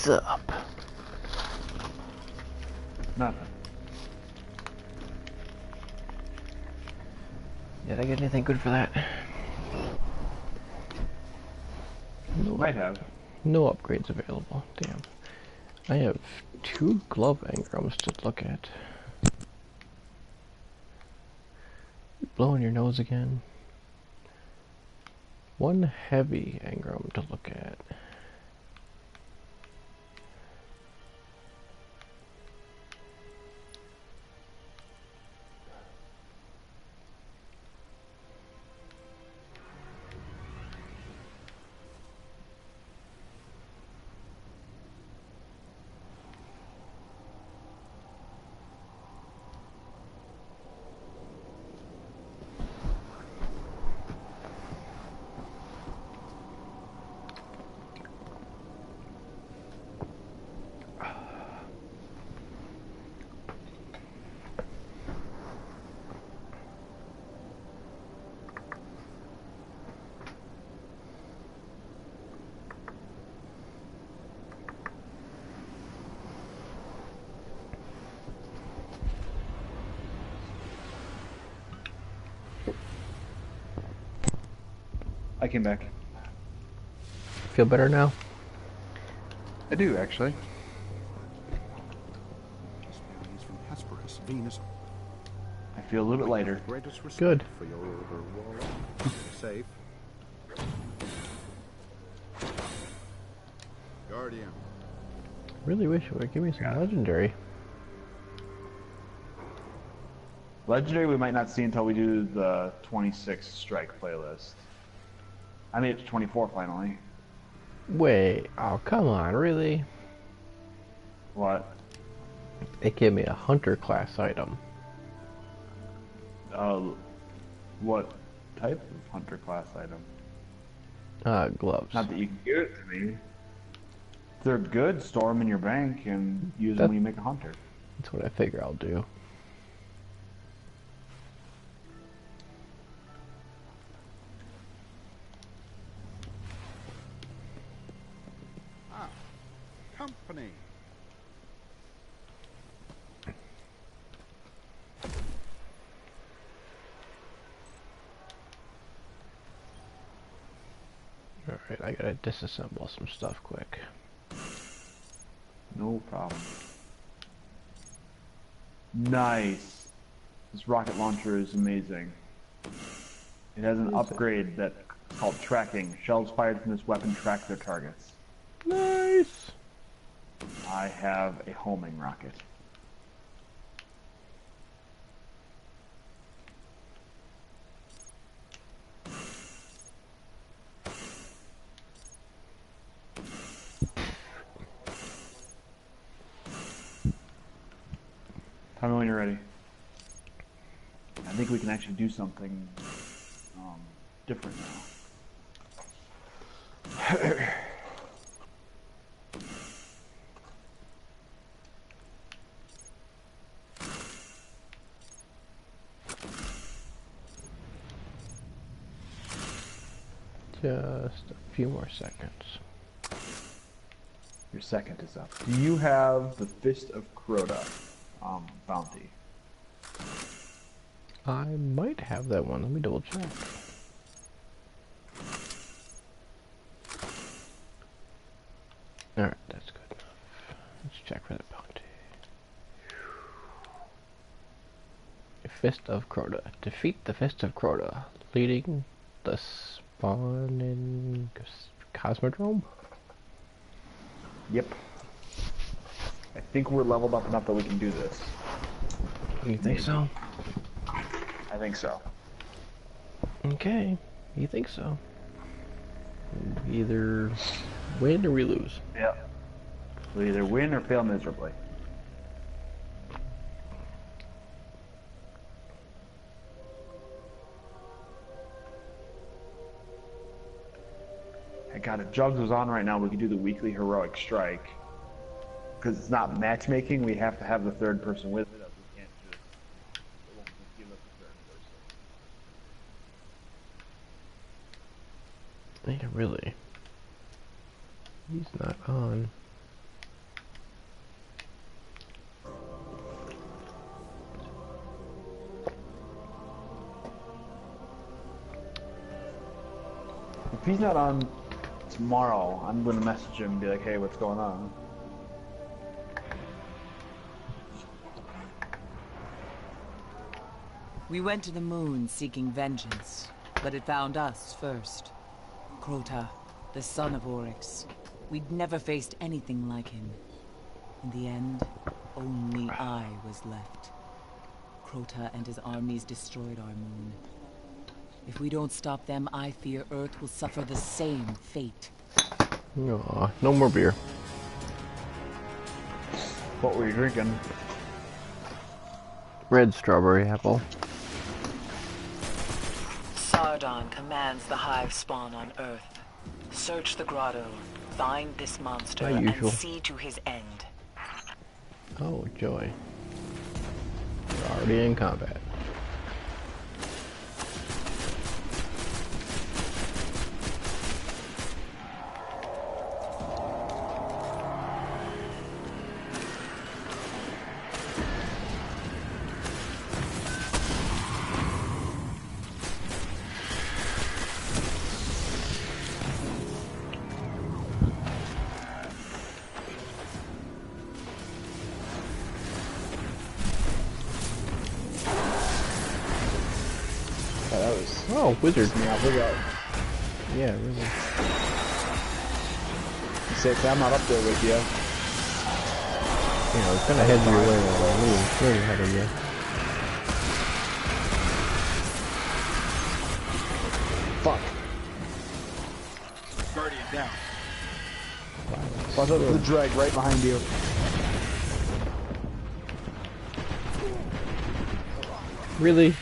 What's up? Nothing. Did I get anything good for that? No, Might have. no upgrades available. Damn. I have 2 glove engrams to look at. You blowing your nose again? 1 heavy engram to look at. I came back. Feel better now? I do, actually. He's from Hesperus, Venus. I feel a little bit lighter. Greatest respect Good. for your order, Wall. Safe. Guardian. Really wish it would give me some legendary. Legendary we might not see until we do the 26 strike playlist. I made it to 24 finally. Wait, oh come on, really? What? It gave me a hunter class item. What type of hunter class item? Gloves. Not that you can give it to me. If they're good, store them in your bank and use them when you make a hunter. That's what I figure I'll do. Ah, company. Alright, I gotta disassemble some stuff quick. No problem. Nice. This rocket launcher is amazing. It has an upgrade that's called tracking. Shells fired from this weapon track their targets. Nice! I have a homing rocket. Tell me when you're ready. I think we can actually do something different now. Just a few more seconds. Your second is up. Do you have the Fist of Crota bounty? I might have that one. Let me double check. Alright, that's good enough. Let's check for the bounty. Fist of Crota. Defeat the Fist of Crota, leading the spawn in Cosmodrome? Yep. I think we're leveled up enough that we can do this. You think so? I think so. Okay, you think so. We either win or we lose. Yep. We either win or fail miserably. Hey, God, if Jugs was on right now, we could do the weekly heroic strike. Because it's not matchmaking, we have to have the third person with it. We can't just, it won't just give us the third person. Yeah, really. He's not on. If he's not on tomorrow, I'm gonna message him and be like, hey, what's going on? We went to the moon seeking vengeance, but it found us first. Crota, the son of Oryx. We'd never faced anything like him. In the end, only I was left. Crota and his armies destroyed our moon. If we don't stop them, I fear Earth will suffer the same fate. Aw, no more beer. What were you drinking? Red strawberry apple. Sardon commands the hive spawn on Earth. Search the grotto, find this monster, As and usual. see to his end. Oh, joy. We're already in combat. Yeah, that was Oh, wizard. me out. Look out. Yeah, wizard. You say, I'm not up there with you. You know, it's kind of heads your way while I leave. Really ahead of you. Fuck. Guardian down. Watch out for the drag right behind you. Really?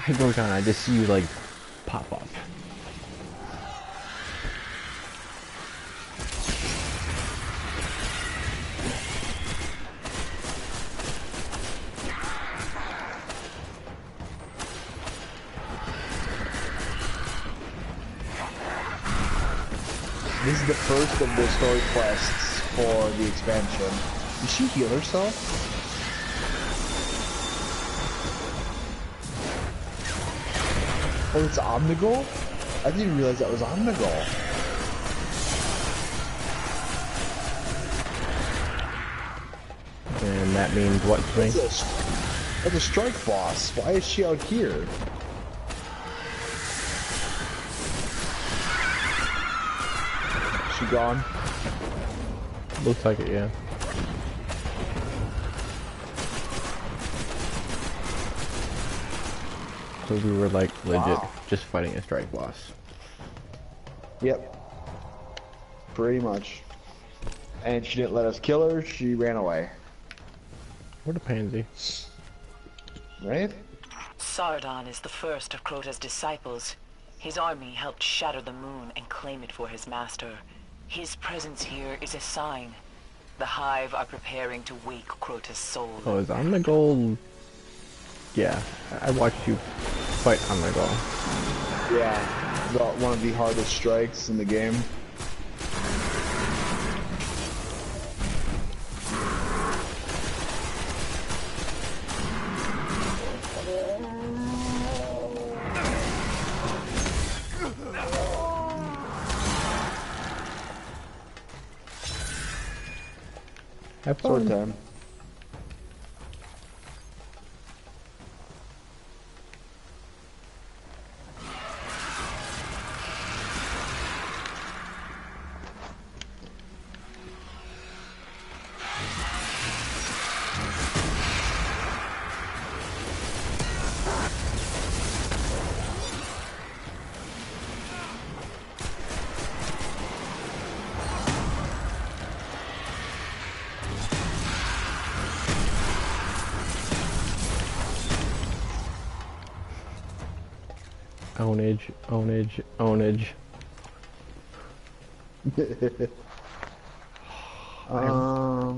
I go down, I just see you like pop up. This is the first of the story quests for the expansion. Did she heal herself? Oh, it's Omnigul? I didn't even realize that was Omnigul. And that means what to me? That's a strike boss. Why is she out here? She gone? Looks like it, yeah. So we were like legit Wow. just fighting a strike boss. Yep. Pretty much. And she didn't let us kill her, she ran away. What a pansy. Right? Sardon is the first of Crota's disciples. His army helped shatter the moon and claim it for his master. His presence here is a sign. The Hive are preparing to wake Crota's soul. Oh, is on the goal? Yeah, I watched you fight on the goal. Yeah. About one of the hardest strikes in the game. Have Sword fun. time. Ownage, ownage, ownage.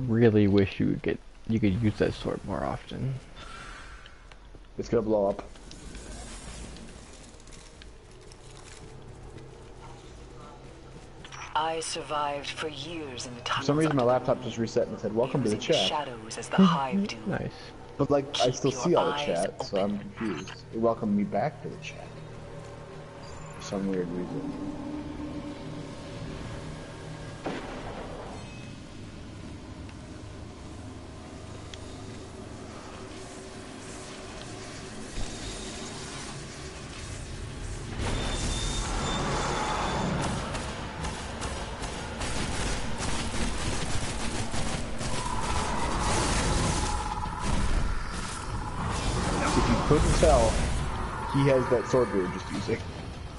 Really wish you could use that sword more often. It's gonna blow up. I survived for years in the tunnels. For some reason my under the laptop moon, just reset and said, welcome to the using chat. shadows as the Hive do. Nice. But like, I still Keep see your all the eyes chat, so I'm open. confused. It welcomed me back to the chat for some weird reason. If you couldn't tell, he has that sword we were just using.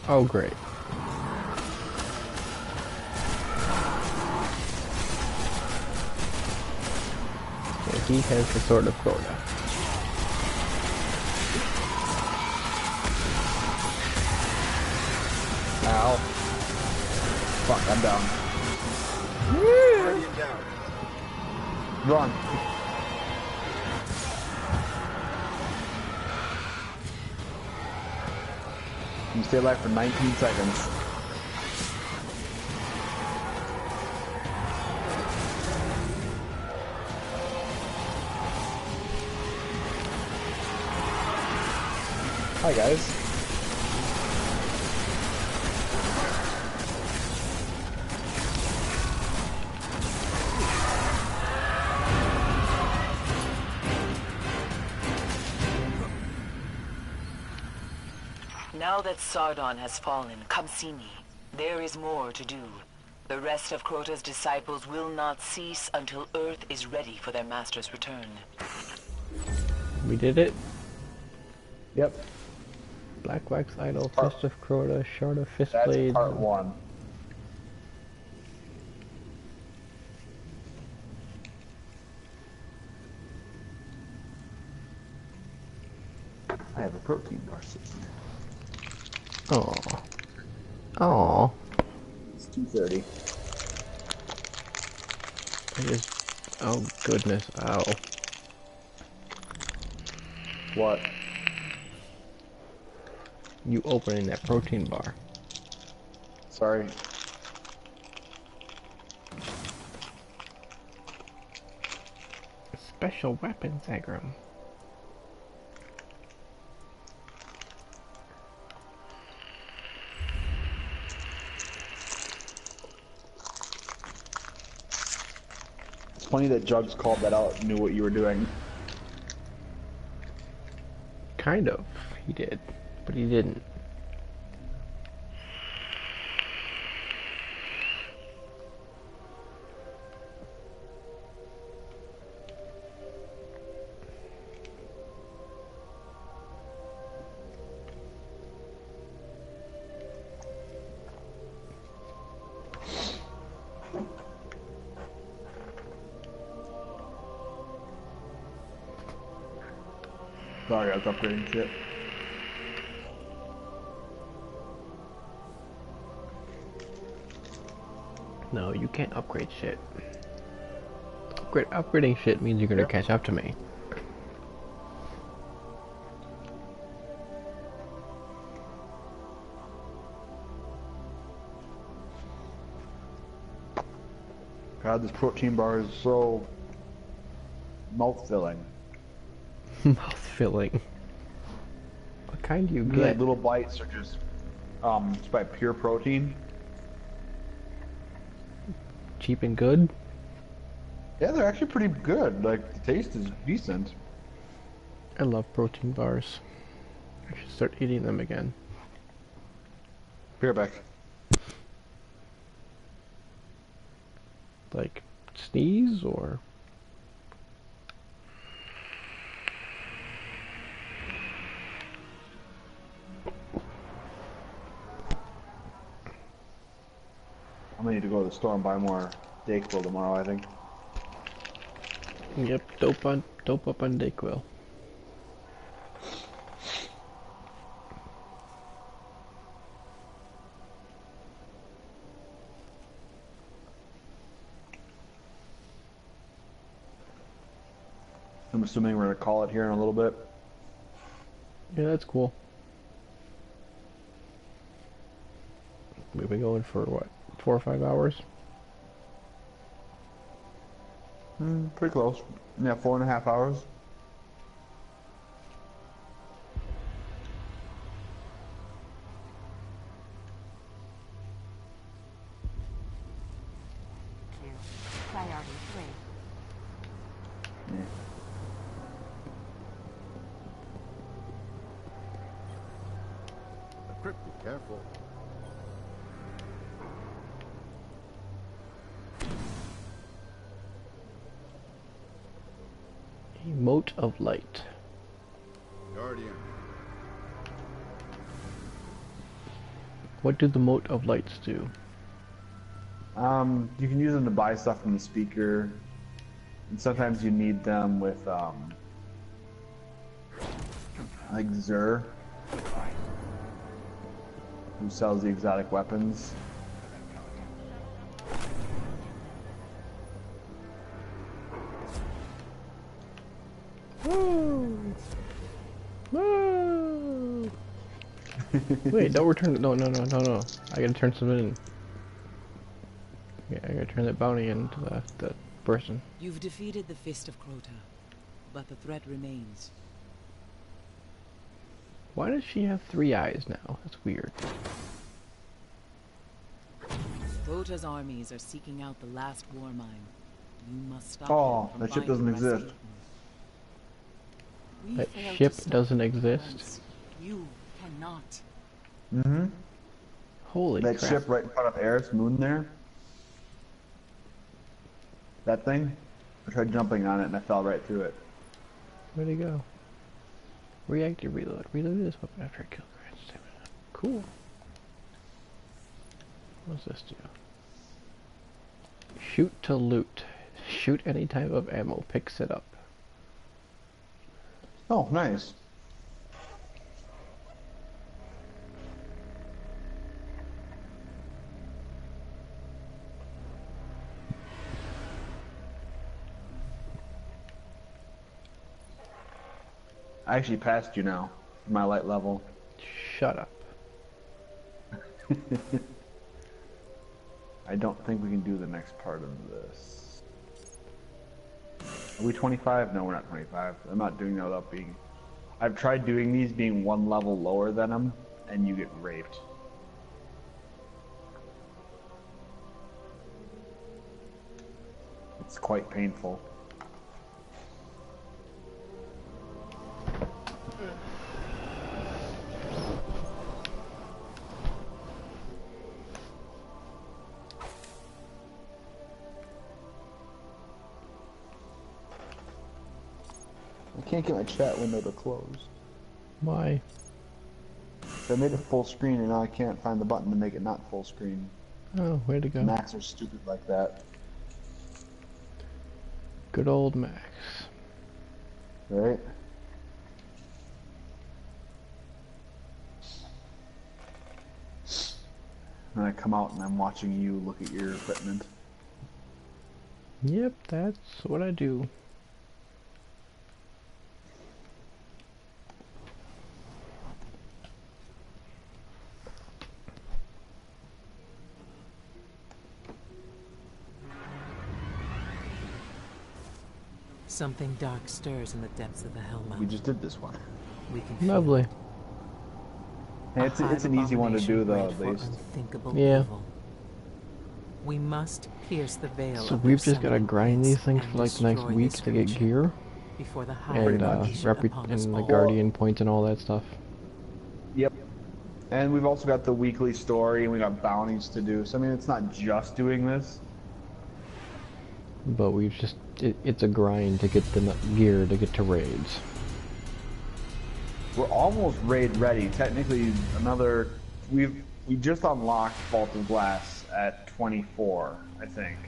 Oh, great. Yeah, he has the Sword of Crota. Ow. Fuck, I'm down. Run. You stay alive for 19 seconds. Hi guys. Now that Sardon has fallen, come see me. There is more to do. The rest of Crota's disciples will not cease until Earth is ready for their master's return. We did it. Yep. Black Wax Idol, Part- Fist of Crota, Shard of That's Fistblade. part 1. I have a protein bar system. Oh. Oh. It's 2:30. I just. Oh goodness. Ow. What? You opening that protein bar. Sorry. Special weapons, Agram. It's funny that Jugs called that out and knew what you were doing. Kind of. He did. But he didn't. Sorry, I was upgrading shit. No, you can't upgrade shit. Upgrading shit means you're gonna catch up to me. God, this protein bar is so mouth-filling. Mouth filling. What kind do you Yeah, get? little bites are just, it's by Pure Protein. Cheap and good? Yeah, they're actually pretty good. Like, the taste is decent. I love protein bars. I should start eating them again. Beer back. Like, sneeze or? I'm gonna need to go to the store and buy more Dayquil tomorrow, I think. Yep, dope up on Dayquil. I'm assuming we're gonna call it here in a little bit. Yeah, that's cool. We've been going for what, 4 or 5 hours? Pretty close. Yeah, 4.5 hours. Priority 3. Crypt, be careful. A mote of light. Guardian. What do the mote of lights do? You can use them to buy stuff from the speaker. And sometimes you need them with, like Xur, who sells the exotic weapons. Woo! Woo! Wait, don't return it. No. I gotta turn something in. Yeah, I gotta turn that bounty into that person. You've defeated the Fist of Crota, but the threat remains. Why does she have 3 eyes now? That's weird. Crota's armies are seeking out the last war mine. You must stop Oh, them from that ship buying doesn't the rest of exist. it. We That failed ship to stop doesn't the exist? Horns. You cannot. Mm-hmm. Holy That crap. ship right in front of Eris Moon there. That thing. I tried jumping on it and I fell right through it. Where'd he go? Reactive reload. Reload this weapon after a kill. Grants stamina. Cool. What's this do? Shoot to loot. Shoot any type of ammo. Picks it up. Oh, nice. I actually passed you now, my light level. Shut up. I don't think we can do the next part of this. Are we 25? No, we're not 25. I'm not doing that without being... I've tried doing these being 1 level lower than them, and you get raped. It's quite painful. I can't get my chat window to close. Why? So I made it full screen and now I can't find the button to make it not full screen. Oh, way to go. Macs are stupid like that. Good old Max. Right? And I come out and I'm watching you look at your equipment. Yep, that's what I do. Something dark stirs in the depths of the Hellmouth. We just did this one. We can feel Lovely. it. Hey, it's an easy one to do though, at bred for least. unthinkable Yeah. evil. We must pierce the veil So of we've their just gotta summoning grind pits these things and for like the next destroy week this to get creature gear before the and High much. upon us and the all. guardian points and all that stuff. Yep. And we've also got the weekly story and we got bounties to do. So I mean, it's not just doing this. But we've just it's a grind to get the gear to get to raids. We're almost raid ready. Technically, we just unlocked Vault of Glass at 24, I think.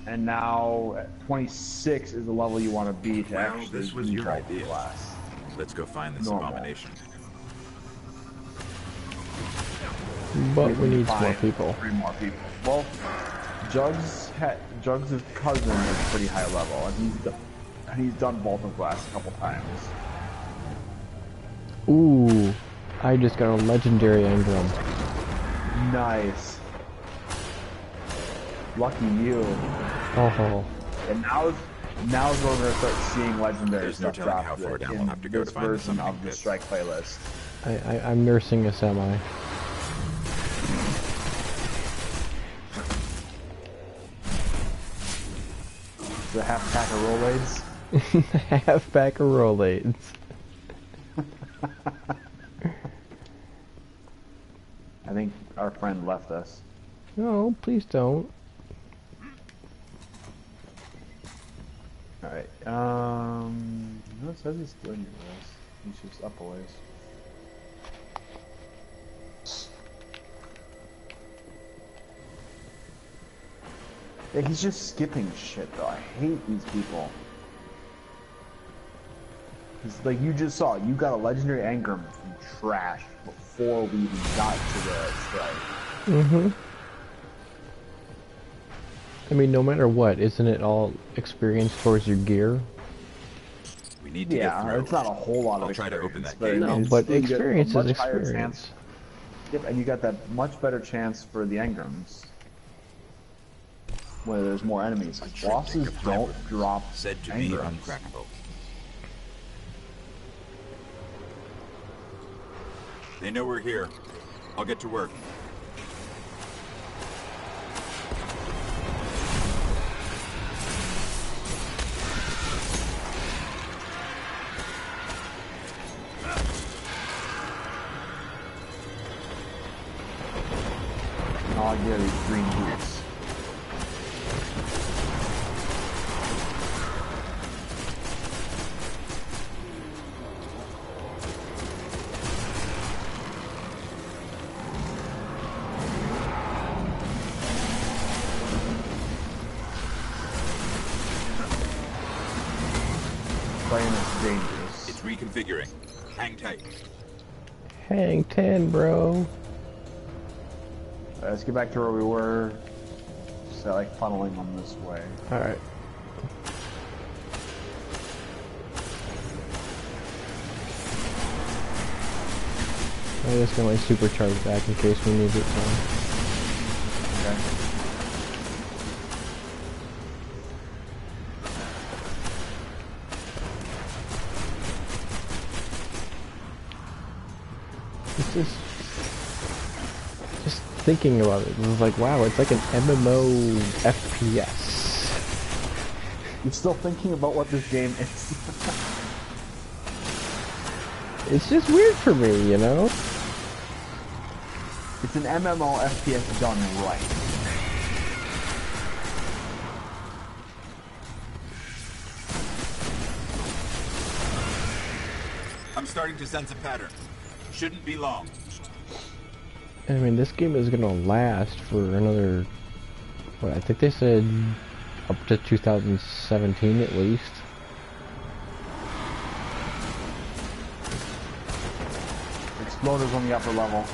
And now at 26 is the level you want to be to Well, actually this was do your Vault of idea. Glass. Let's go find this Normal. abomination. But we need some more Find people. 3 more people. Well, Jugs' cousin is pretty high level, and he's done Vault of Glass a couple times. Ooh, I just got a legendary Engram. Nice. Lucky you. Oh, And now's where we're gonna start seeing legendary There's no stuff telling drop how far down in we'll have to go this to find the version summoning of the pits. strike playlist. I'm nursing a semi. The half pack of Rolaids. Half pack of Rolaids. I think our friend left us. No, please don't. Alright, no, it says he's still in your ways. He's just up a ways. Yeah, he's just skipping shit though. I hate these people. It's like you just saw, you got a legendary Engram from trash before we even got to the strike. Mm-hmm. I mean, no matter what, isn't it all experience towards your gear? We need to get through. Yeah, it's not a whole lot of I'll try to open experience, that but gate. No, it's but still, you get a experience is much higher experience. chance. Yep, and you got that much better chance for the Engrams. Where there's more enemies. Bosses don't drop Said to be Engrams. uncrackable. They know we're here. I'll get to work. All I get is green boots. Playing is dangerous. It's reconfiguring. Hang tight. Hang 10, bro. Let's get back to where we were. Just like funneling them this way. Alright. I'm just gonna like supercharge back in case we need it. So. Okay. It's just thinking about it. It was like, wow, it's like an MMO FPS. You're still thinking about what this game is. It's just weird for me, you know? It's an MMO FPS done right. I'm starting to sense a pattern. Shouldn't be long. I mean, this game is gonna last for another, what, I think they said up to 2017 at least. Exploders on the upper level.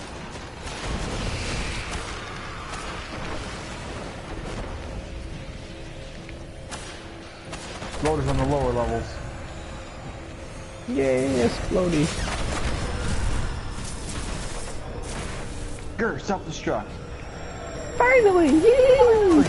Exploders on the lower levels. Yay, explodey. Grr, self-destruct. Finally! Yay!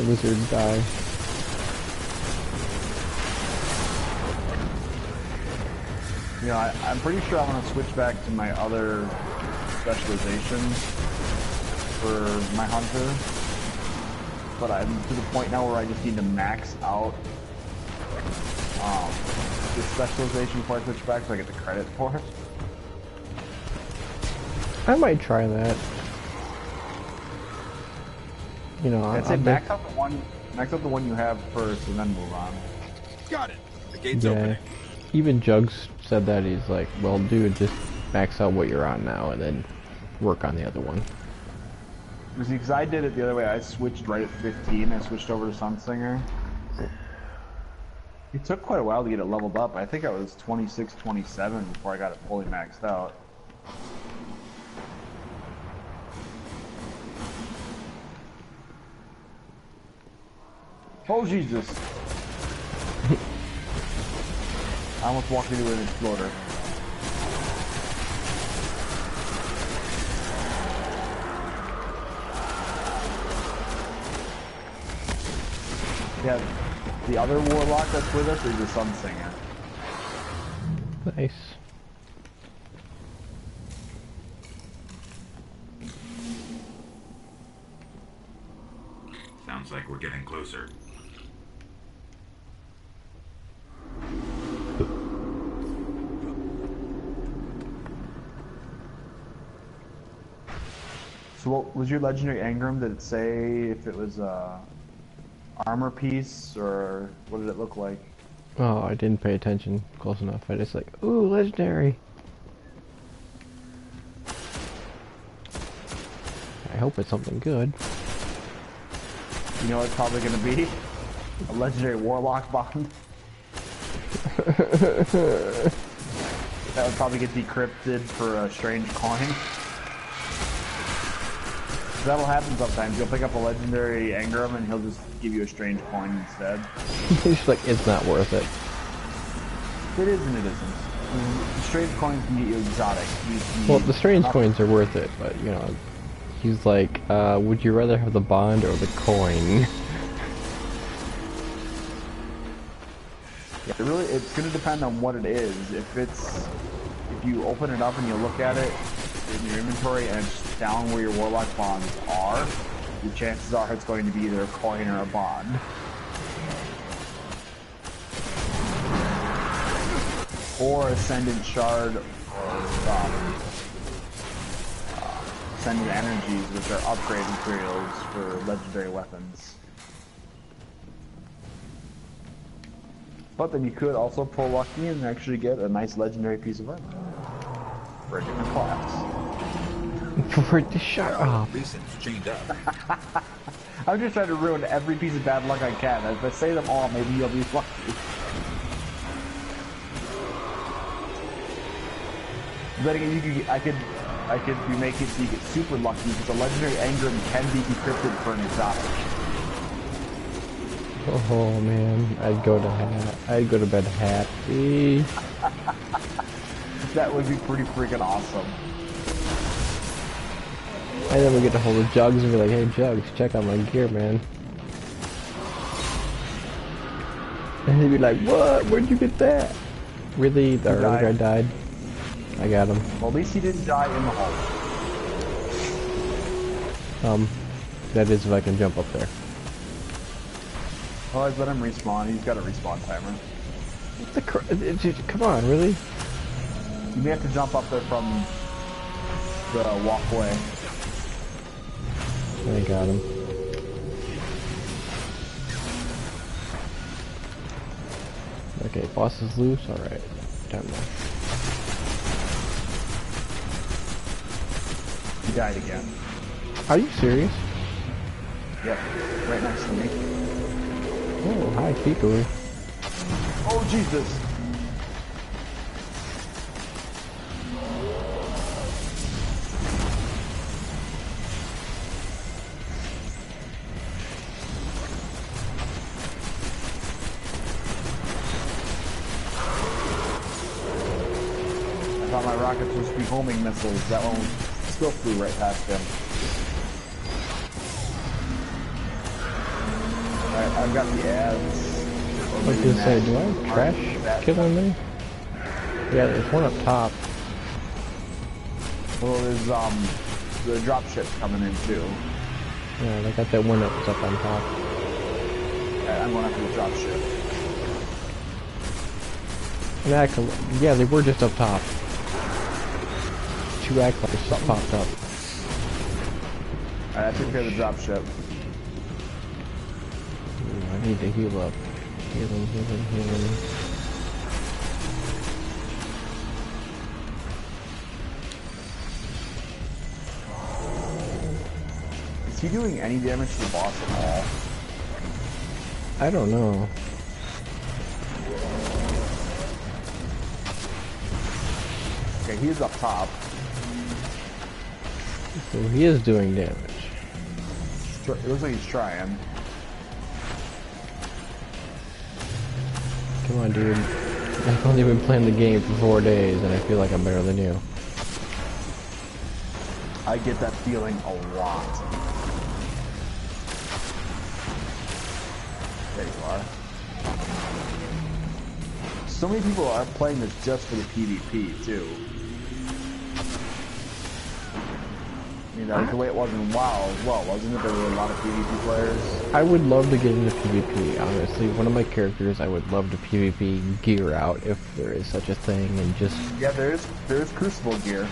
Lizard die. You know, I'm pretty sure I'm gonna switch back to my other specializations for my hunter. But I'm to the point now where I just need to max out this specialization before I switch back so I get the credit for it. I might try that. You know, I'd say max out the one you have first and then move on. Got it. The gate's yeah. opening. Even Jugs said that. He's like, well, dude, just max out what you're on now and then work on the other one. Because I did it the other way. I switched right at 15. I switched over to Sunsinger. It took quite a while to get it leveled up. I think I was 26, 27 before I got it fully maxed out. Oh, Jesus. I almost walked into an exploder. Yeah, the other warlock that's with us is the Sunsinger. Nice. Sounds like we're getting closer. So what was your legendary engram? Did it say if it was a armor piece or what did it look like? Oh, I didn't pay attention close enough. I just like, ooh, legendary. I hope it's something good. You know what it's probably going to be? A legendary warlock bond. That would probably get decrypted for a strange coin. That'll happen sometimes. You'll pick up a legendary engram and he'll just give you a strange coin instead. It's like, it's not worth it. It is and it isn't. The strange coins can get you exotic. Well, the strange coins are worth it, but, you know, he's like, would you rather have the bond or the coin? Yeah, it's going to depend on what it is. If you open it up and you look at it in your inventory and it's down where your warlock bonds are, the chances are it's going to be either a coin or a bond. Or Ascendant Shard or Ascendant Energies, which are upgrade materials for legendary weapons. But then you could also pull lucky and actually get a nice legendary piece of armor for a different class. For the shut up. Mason's chained up. I'm just trying to ruin every piece of bad luck I can. If I say them all, maybe you'll be lucky. But again, I could make it so you get super lucky because a legendary engram can be decrypted for an exotic. Oh man, I'd go to bed happy. That would be pretty freaking awesome. And then we get to hold the Jugs and be like, hey Jugs, check out my gear, man. And he'd be like, what? Where'd you get that? Really? The early guy died? I got him. Well, at least he didn't die in the hole. That is if I can jump up there. Well, I'd let him respawn. He's got a respawn timer. Come on, really? You may have to jump up there from the walkway. I got him. Okay, boss is loose. Alright. Time now. He died again. Are you serious? Yep, right next to me. Oh, hi, Pikachu. Oh, Jesus! I thought my rockets were supposed to be homing missiles. That one still flew right past him. Alright, I've got the ads. What did it say? Do I have trash killing me? Yeah, there's one up top. Well, there's the dropship coming in too. Yeah, I got that one that's up on top. Alright, I'm going after the dropship. Yeah, they were just up top. Two acolytes just popped up. Alright, I took care of the dropship. Ooh, I need to heal up. Healing. Is he doing any damage to the boss at all? I don't know. Okay, he's up top. So he is doing damage. It looks like he's trying. Come on, dude. I've only been playing the game for 4 days, and I feel like I'm better than you. I get that feeling a lot. There you are. so many people are playing this just for the PvP too. I mean, that was the way it was in WoW as well, wasn't it? There were a lot of PvP players. I would love to get into PvP, honestly. One of my characters I would love to PvP gear out if there is such a thing, and just... Yeah, there's Crucible gear.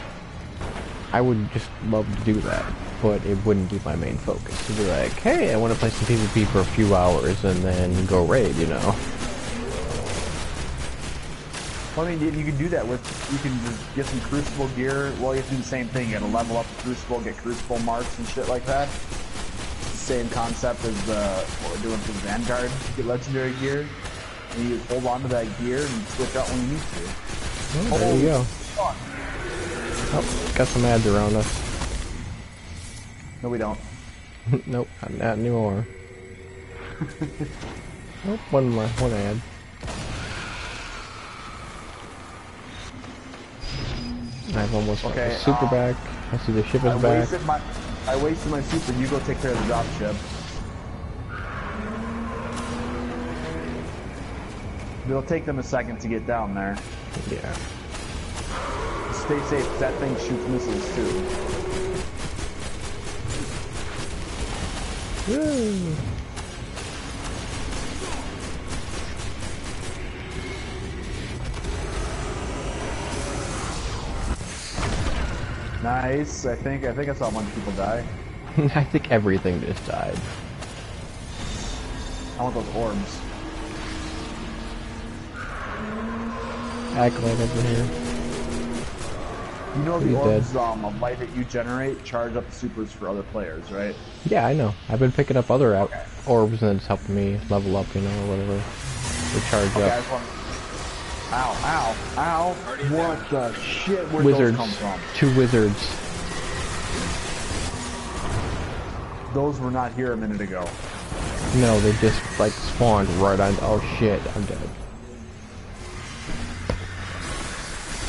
I would just love to do that, but it wouldn't be my main focus. To be like, hey, I want to play some PvP for a few hours and then go raid, you know? Well, I mean, you can do that with, you can just get some Crucible gear. Well, you have to do the same thing. You gotta level up the Crucible, get Crucible marks and shit like that. Same concept as what we're doing for the Vanguard. Get legendary gear, and you just hold on to that gear and switch out when you need to. Oh, there you go. Fuck. Oh, got some ads around us. No, we don't. Nope, not anymore. Nope, one ad. I've almost got the super back. I see the ship is back. I wasted my super. You go take care of the drop ship. It'll take them a second to get down there. Yeah. Stay safe. That thing shoots missiles too. Woo. Nice. I think I saw a bunch of people die. I think everything just died. I want those orbs. Acolyte over here. You know the He's orbs dead. of light that you generate charge up the supers for other players, right? Yeah, I know. I've been picking up other orbs and it's helping me level up, you know, or whatever. They charge Okay, I up. just want... Ow, ow, ow. What the shit? Where'd Wizards. those come from? 2 wizards. Those were not here a minute ago. No, they just like spawned right on. Oh shit, I'm dead.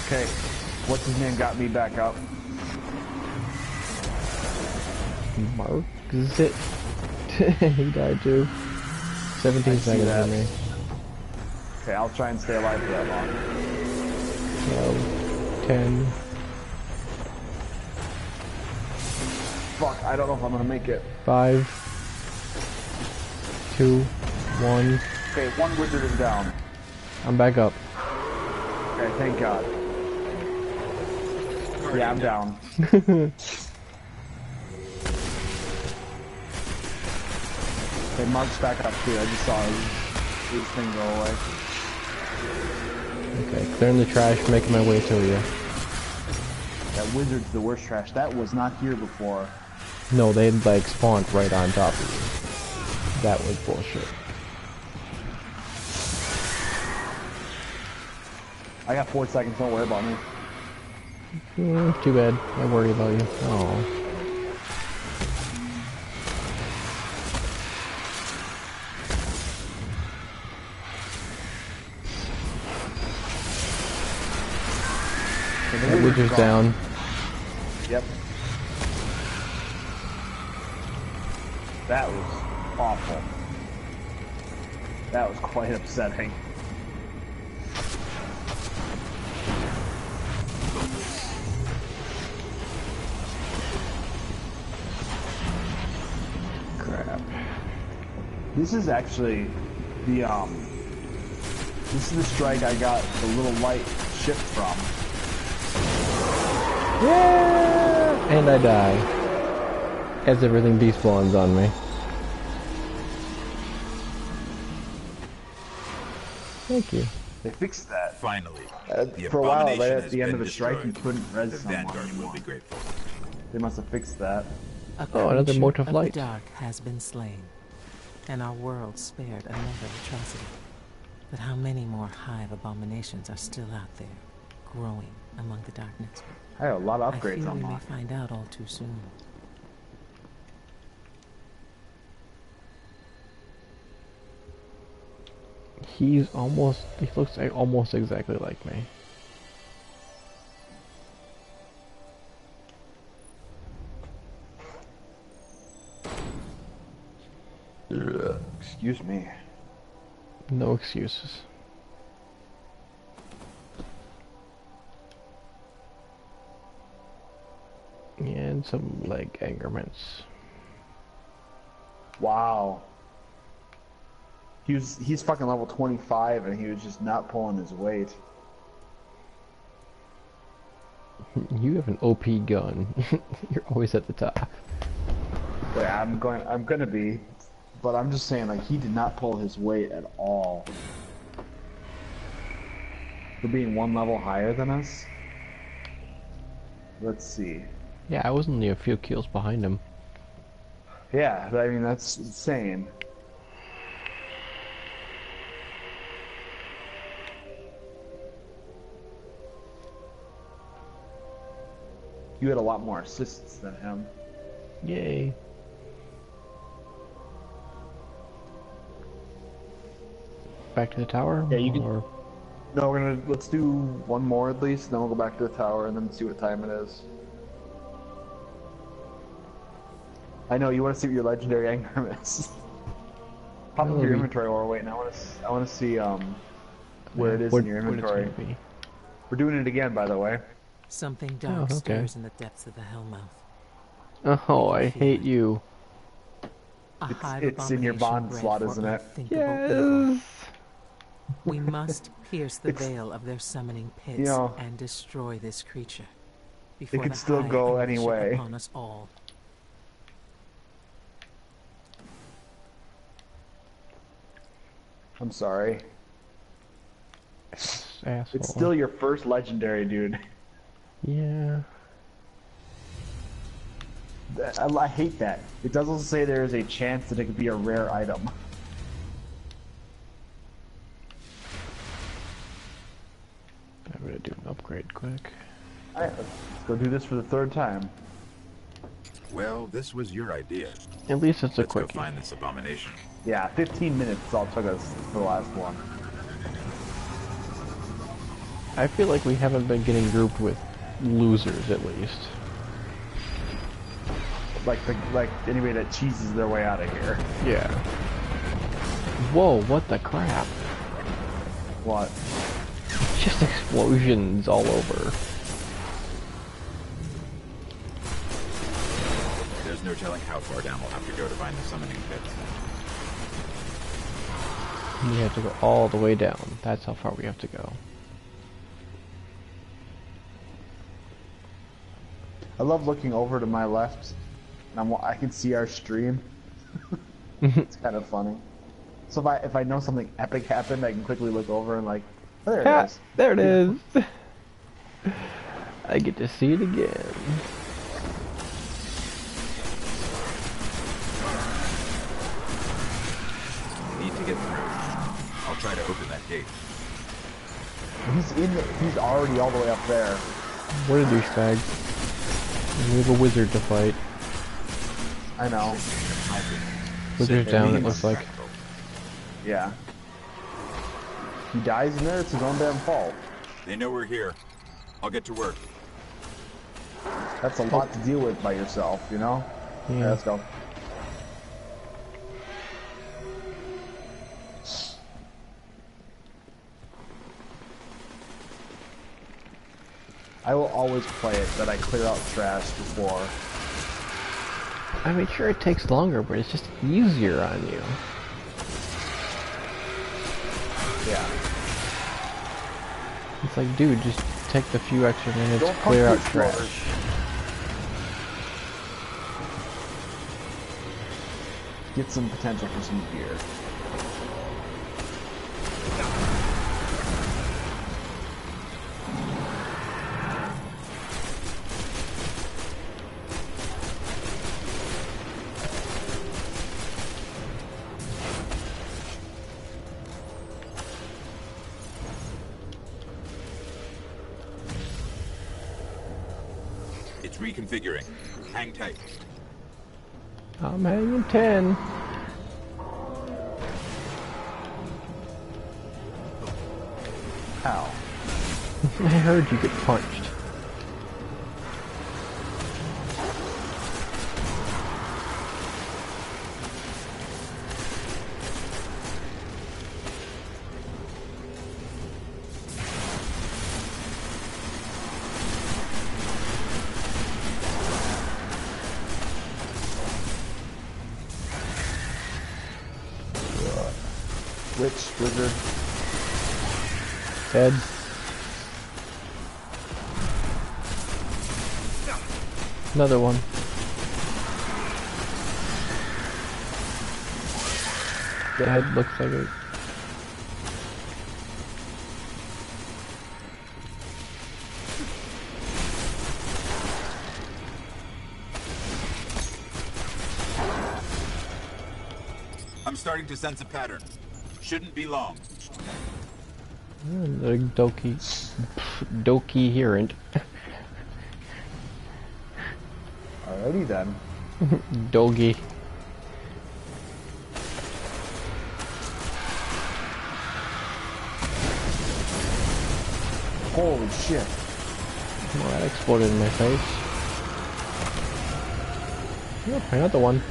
Okay, what's his name got me back up? Mark, is it? He died too. 17 seconds that. for me. Okay, I'll try and stay alive for that long. 12, 10. Fuck, I don't know if I'm gonna make it. 5, 2, 1. Okay, one wizard is down. I'm back up. Okay, thank God. Yeah, I'm down. Okay, Mark's back up too. I just saw his thing go away. Okay, clearing the trash, making my way to you. That wizard's the worst trash. That was not here before. No, they like spawned right on top of you. That was bullshit. I got 4 seconds. Don't worry about me. Too bad. I worry about you. Oh. Okay, That witcher's down. Yep. That was awful. That was quite upsetting. Crap. This is actually the this is the strike I got the little light ship from. Yeah! And I die. As everything despawns on me. Thank you. They fixed that. Finally, the For a while, right abomination at has the end been of the strike, you destroyed. couldn't res The someone Vanguard will anymore. be grateful. They must have fixed that. A Oh, another creature mote of the light. dark has been slain, and our world spared another atrocity. But how many more hive abominations are still out there, growing among the darkness? I have a lot of I upgrades fear we may unlocked. find out all too soon. He looks like almost exactly like me. Excuse me. No excuses. need some leg angerments. Wow. He's fucking level 25 and he was just not pulling his weight. You have an OP gun. You're always at the top. Yeah, I'm gonna be, but I'm just saying, like, he did not pull his weight at all. For being one level higher than us. Let's see. Yeah, I was only a few kills behind him. Yeah, I mean, that's insane. You had a lot more assists than him. Yay. Back to the tower? Yeah, you can- or... No, let's do one more at least, then we'll go back to the tower and then see what time it is. I know, you want to see what your legendary anger is. Pop up your inventory while we're waiting. I want to see where it is in your inventory. We're doing it again, by the way. Something dark stirs in the depths of the Hellmouth. Oh, I hate you. It's in your bond slot, isn't it? Yes. We must pierce the veil of their summoning pits You know, and destroy this creature before could the still High go unleash it anyway. upon us all. I'm sorry. Asshole. It's still your first legendary, dude. Yeah. I hate that. It does also say there is a chance that it could be a rare item. I'm gonna do an upgrade quick. Alright, let's go do this for the third time. Well, this was your idea. At least it's a Let's go quickie. find this abomination. Yeah, 15 minutes is all it took us for the last one. I feel like we haven't been getting grouped with losers, at least. Like anybody that cheeses their way out of here. Yeah. Whoa, what the crap? What? Just explosions all over. There's no telling how far down we'll have to go to find the summoning pits. We have to go all the way down. That's how far we have to go. I love looking over to my left, and I can see our stream. It's kind of funny. So if I know something epic happened, I can quickly look over and like, oh, there it is. There it is. I get to see it again. We need to get through. I'll try to open that gate. He's already all the way up there. What a douchebag. We have a wizard to fight. I know. Wizard's down, it looks like. Yeah. He dies in there, it's his own damn fault. They know we're here. I'll get to work. That's a lot to deal with by yourself, you know? Yeah. Okay, let's go. I will always play it that I clear out trash before. I mean, sure it takes longer, but it's just easier on you. Yeah. It's like, dude, just take the few extra minutes, Don't clear out pump your trash. floors. Get some potential for some gear. It's reconfiguring. Hang tight. I'm hanging 10. Ow. I heard you get punched. Witch, wizard. Dead. Another one. Dead, looks like it. I'm starting to sense a pattern. Shouldn't be long. The Doki Herent. Alrighty then. Dogi. Holy shit. Well, that exploded in my face. Oh, another one.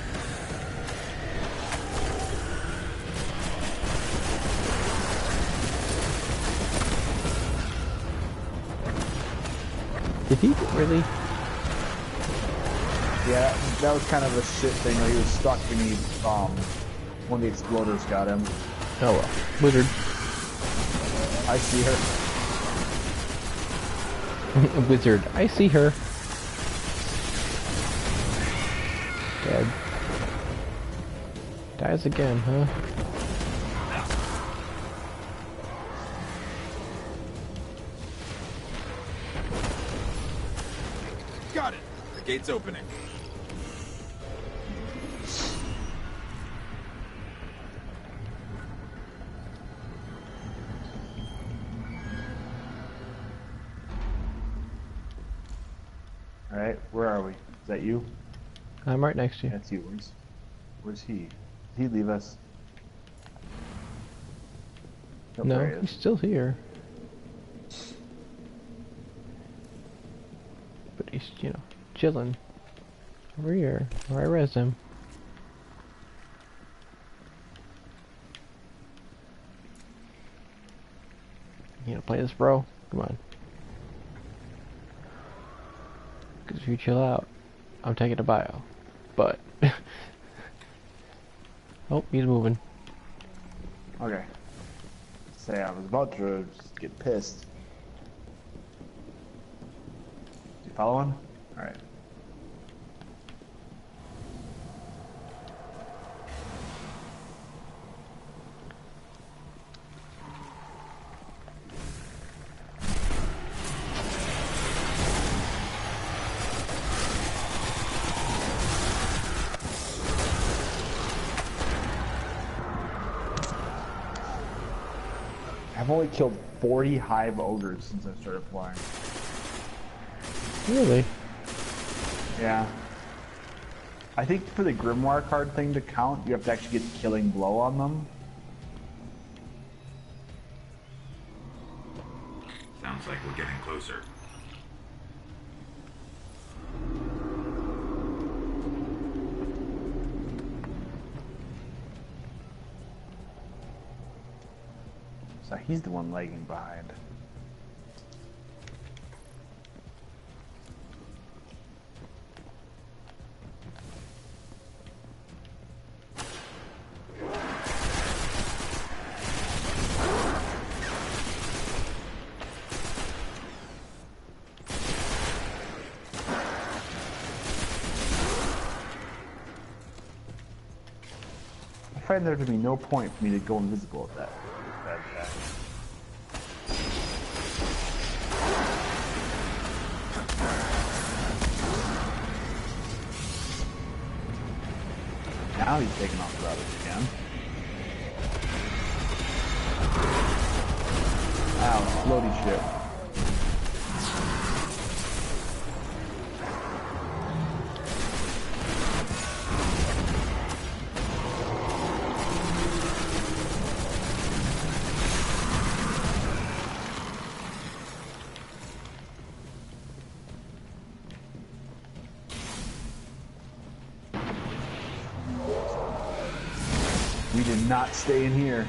Did he really? Yeah, that was kind of a shit thing where he was stuck and he, one of the exploders got him. Oh well. Wizard. I see her. Wizard. I see her. Dead. Dies again, huh? Got it. The gate's opening. Alright, where are we? Is that you? I'm right next to you. That's you. Where's he? Did he leave us? Nope, there No, he he's is. still here. But he's, you know, chilling. Over here, where I res him. You gonna play this, bro? Come on. Because if you chill out, I'm taking a bio. But... oh, he's moving. Okay. Say, I was about to just get pissed. You following? Alright. I've only killed 40 hive ogres since I started flying. Really? Yeah. I think for the Grimoire card thing to count, you have to actually get Killing Blow on them. Sounds like we're getting closer. So he's the one lagging behind. I find there to be no point for me to go invisible at that attack. Now he's taking off the routers again. Ow, floaty shit. We did not stay in here.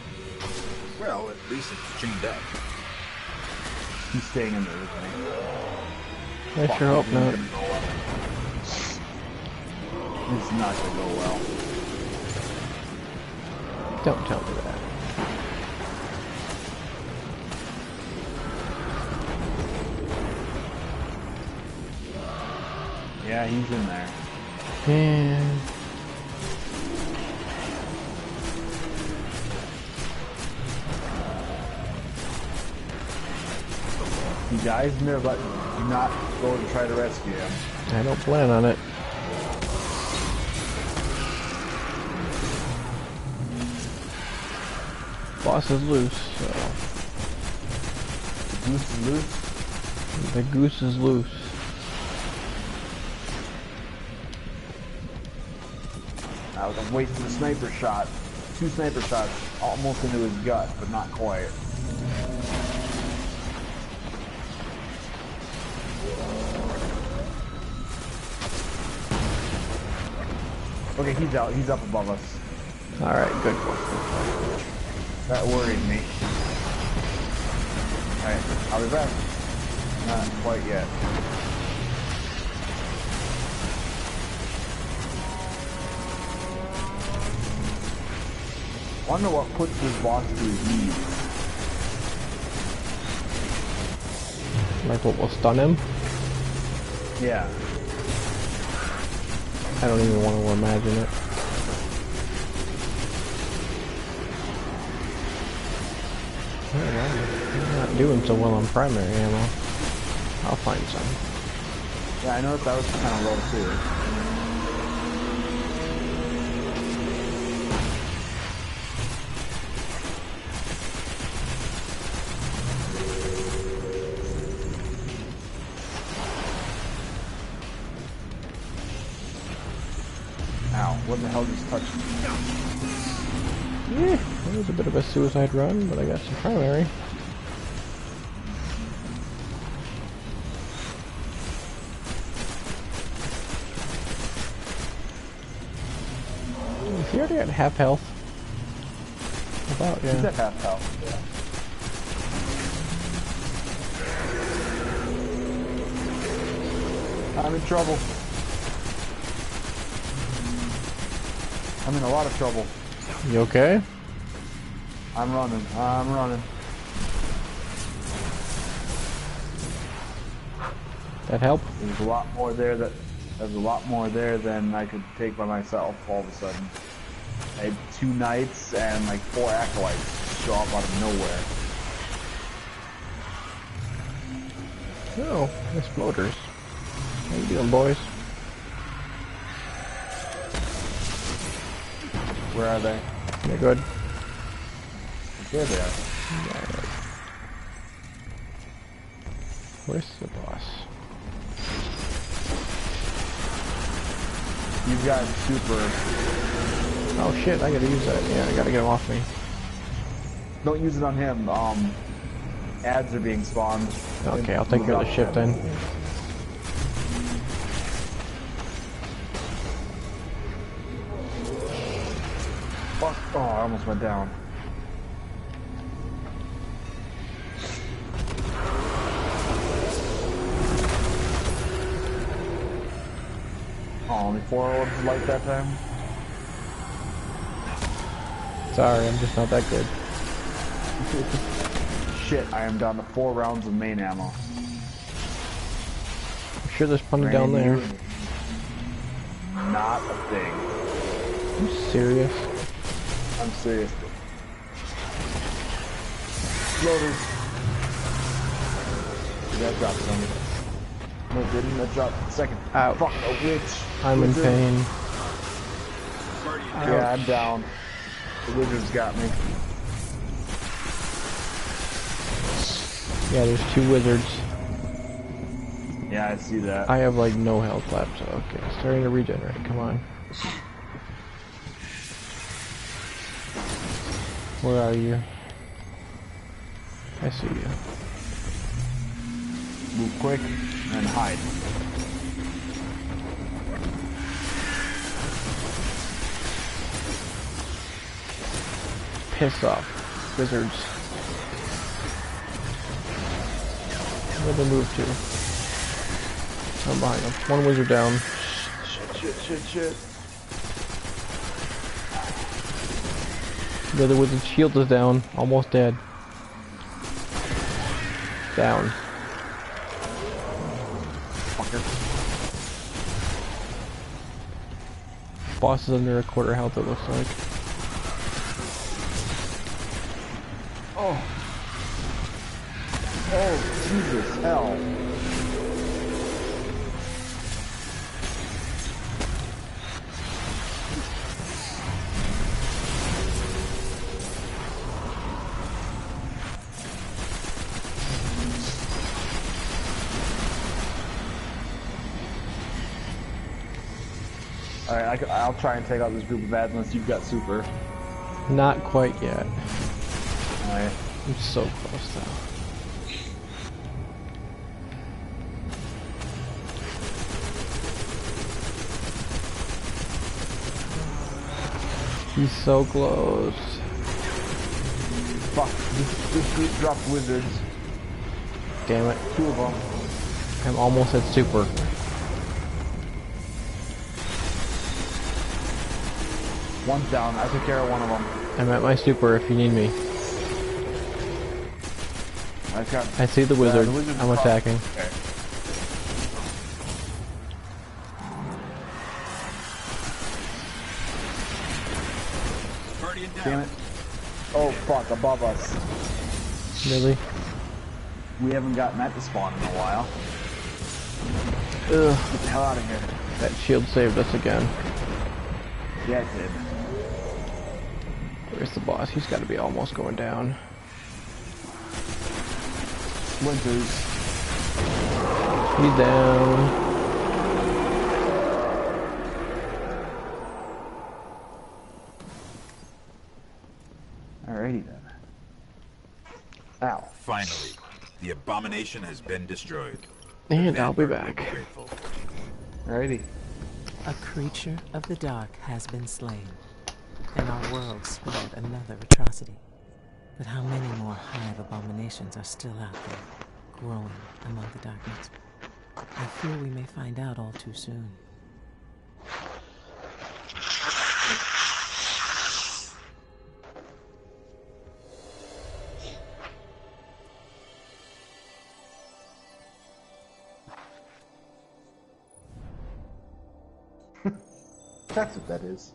Well, at least it's chained up. He's staying in there with me. I sure hope not. This is not gonna go well. Don't tell me that. Yeah, he's in there. Man. He dies in there, but do not go and try to rescue him. I don't plan on it. Boss is loose, so... The goose is loose? The goose is loose. I was wasting a sniper shot. 2 sniper shots almost into his gut, but not quite. Okay, he's out. He's up above us. Alright, good. That worried me. Alright, I'll be back. Not quite yet. Wonder what puts this boss to his knees. Like what will stun him? Yeah. I don't even want to imagine it. I'm not doing so well on primary ammo. I'll find some. Yeah, I noticed that was kind of low too. Ow, what the hell just touched me? Yeah, it was a bit of a suicide run, but I got some primary. He already got half health. About, yeah. He's at half health, yeah. I'm in trouble. I'm in a lot of trouble. You okay? I'm running. I'm running. That help? There's a lot more there there's a lot more there than I could take by myself all of a sudden. I had 2 knights and like 4 acolytes show up out of nowhere. Oh, exploders. How you doing, boys? Where are they? They're good. There they are. Where's the boss? You've got super. Oh shit, I gotta use that. Yeah, I gotta get him off me. Don't use it on him. Ads are being spawned. Okay, I'll take care of the ship then. Fuck. Oh, I almost went down. Oh, only 4 orbs light that time? Sorry, I'm just not that good. Shit, I am down to 4 rounds of main ammo. I'm sure there's plenty down there. Not a thing. Are you serious? I'm serious. Loaders. Did that drop some? No, it didn't. That dropped second. Ouch. Fuck, a witch. I'm in Wizard. pain. Yeah, I'm down. The wizard's got me. Yeah, there's 2 wizards. Yeah, I see that. I have like no health left, so okay. Starting to regenerate, come on. Where are you? I see you. Move quick and hide. Piss off. Wizards. Where'd they move to? I'm behind them. 1 wizard down. Shit. The other wizard's shield is down. Almost dead. Down. Fucker. boss is under a quarter health, it looks like. Oh. Oh, Jesus, hell. Alright, I'll try and take out this group of ads unless you've got super. Not quite yet. Alright. I'm so close though. He's so close. Fuck, this group dropped wizards. Damn it. 2 of them. I'm almost at super. One's down, I took care of one of them. I'm at my super if you need me. I've got... I see the wizard. wizard's I'm across. attacking. Okay. Guardian down. Damn it. Oh fuck, above us. Really? We haven't gotten that to spawn in a while. Ugh. Get the hell out of here. That shield saved us again. Yeah, it did. Where's the boss? He's got to be almost going down. Splinters. He's down. Alrighty then. Ow. Finally, the abomination has been destroyed. And I'll be Vanguard will back. grateful. Alrighty. A creature of the dark has been slain, and our world spared another atrocity. But how many more hive abominations are still out there, growing among the darkness? I fear we may find out all too soon. That's what that is.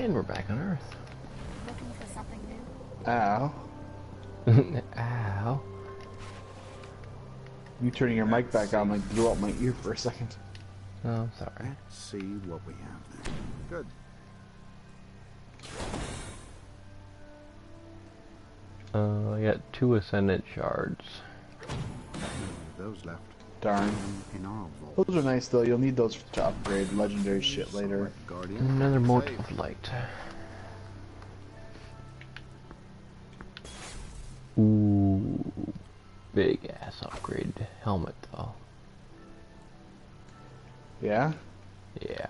And we're back on Earth. Looking for something new? Ow. Ow. You turning your mic back on like blew out my ear for a second. Oh, I'm sorry. Let's see what we have then. Good. I got 2 Ascendant shards. Those left. Darn. In our vault. Those are nice though, you'll need those to upgrade legendary shit later. Guardian. Another mote Save. of light. Ooh, big ass upgrade helmet though. Yeah? Yeah.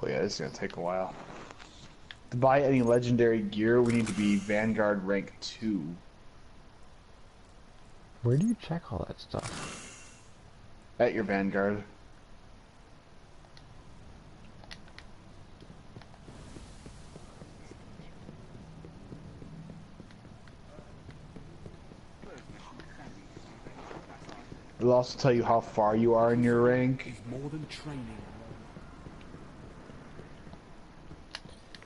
Oh yeah, this is gonna take a while. To buy any legendary gear, we need to be Vanguard rank 2. Where do you check all that stuff? At your Vanguard. It'll also tell you how far you are in your rank. More than training.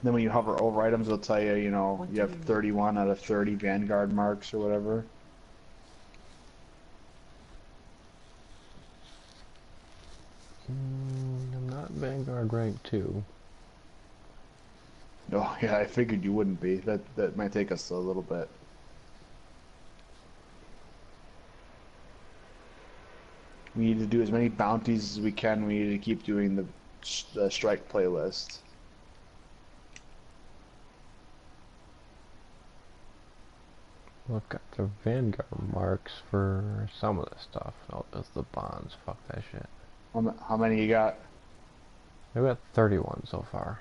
Then when you hover over items, it'll tell you, you know, you have 31 out of 30 Vanguard marks or whatever. I'm not Vanguard rank 2. Oh yeah, I figured you wouldn't be. That might take us a little bit. We need to do as many bounties as we can. We need to keep doing the strike playlist. Well, I've got the Vanguard marks for some of the stuff. Oh, that's the bonds. Fuck that shit. How many you got? I've got 31 so far.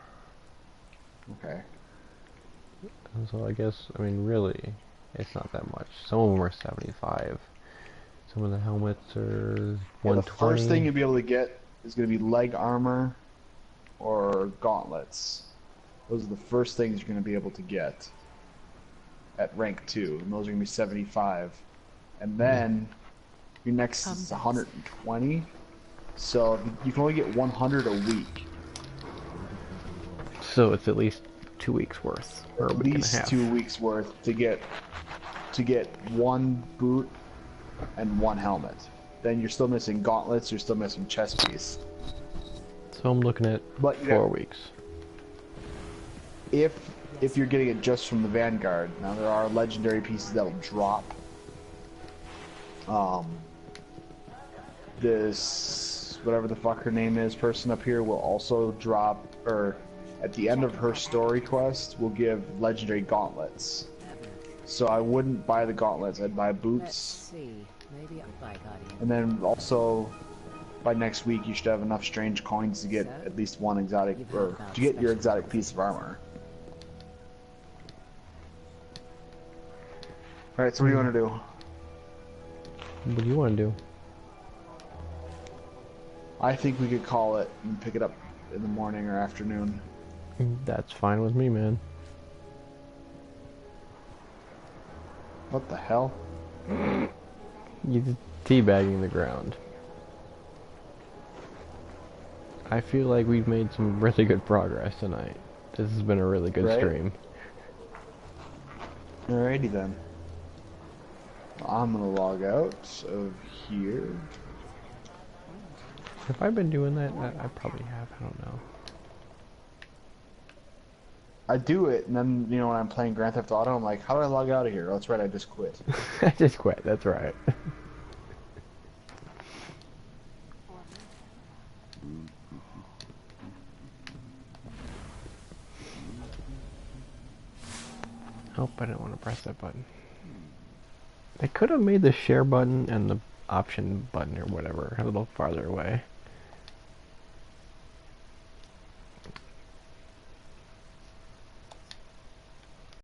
Okay. And so I guess, I mean, really, it's not that much. Some of them are 75. Some of the helmets are 120. Yeah, the first thing you'll be able to get is going to be leg armor or gauntlets. Those are the first things you're going to be able to get at rank 2, and those are going to be 75. And then your next is 120. So you can only get 100 a week. So it's at least 2 weeks worth, or a At week and a least half. 2 weeks worth to get one boot and one helmet. Then you're still missing gauntlets. You're still missing chest piece. So I'm looking at But you 4 got- weeks. If you're getting it just from the Vanguard, now there are legendary pieces that'll drop. This whatever the fuck her name is, person up here will also drop, or at the end of her story quest, will give legendary gauntlets. So I wouldn't buy the gauntlets. I'd buy boots, see. Maybe I'll buy Guardian. and then also by next week you should have enough strange coins to get at least one exotic, or to get your exotic piece of armor. Alright, so what do you want to do? What do you want to do? I think we could call it and pick it up in the morning or afternoon. That's fine with me, man. What the hell? You just teabagging the ground. I feel like we've made some really good progress tonight. This has been a really good Right? stream. Alrighty then. I'm gonna log out of here. Have I been doing that? I probably have. I don't know. I do it, and then, you know, when I'm playing Grand Theft Auto, I'm like, how do I log out of here? Oh, that's right, I just quit. I just quit. That's right. Oh, I didn't want to press that button. They could have made the share button and the option button or whatever a little farther away.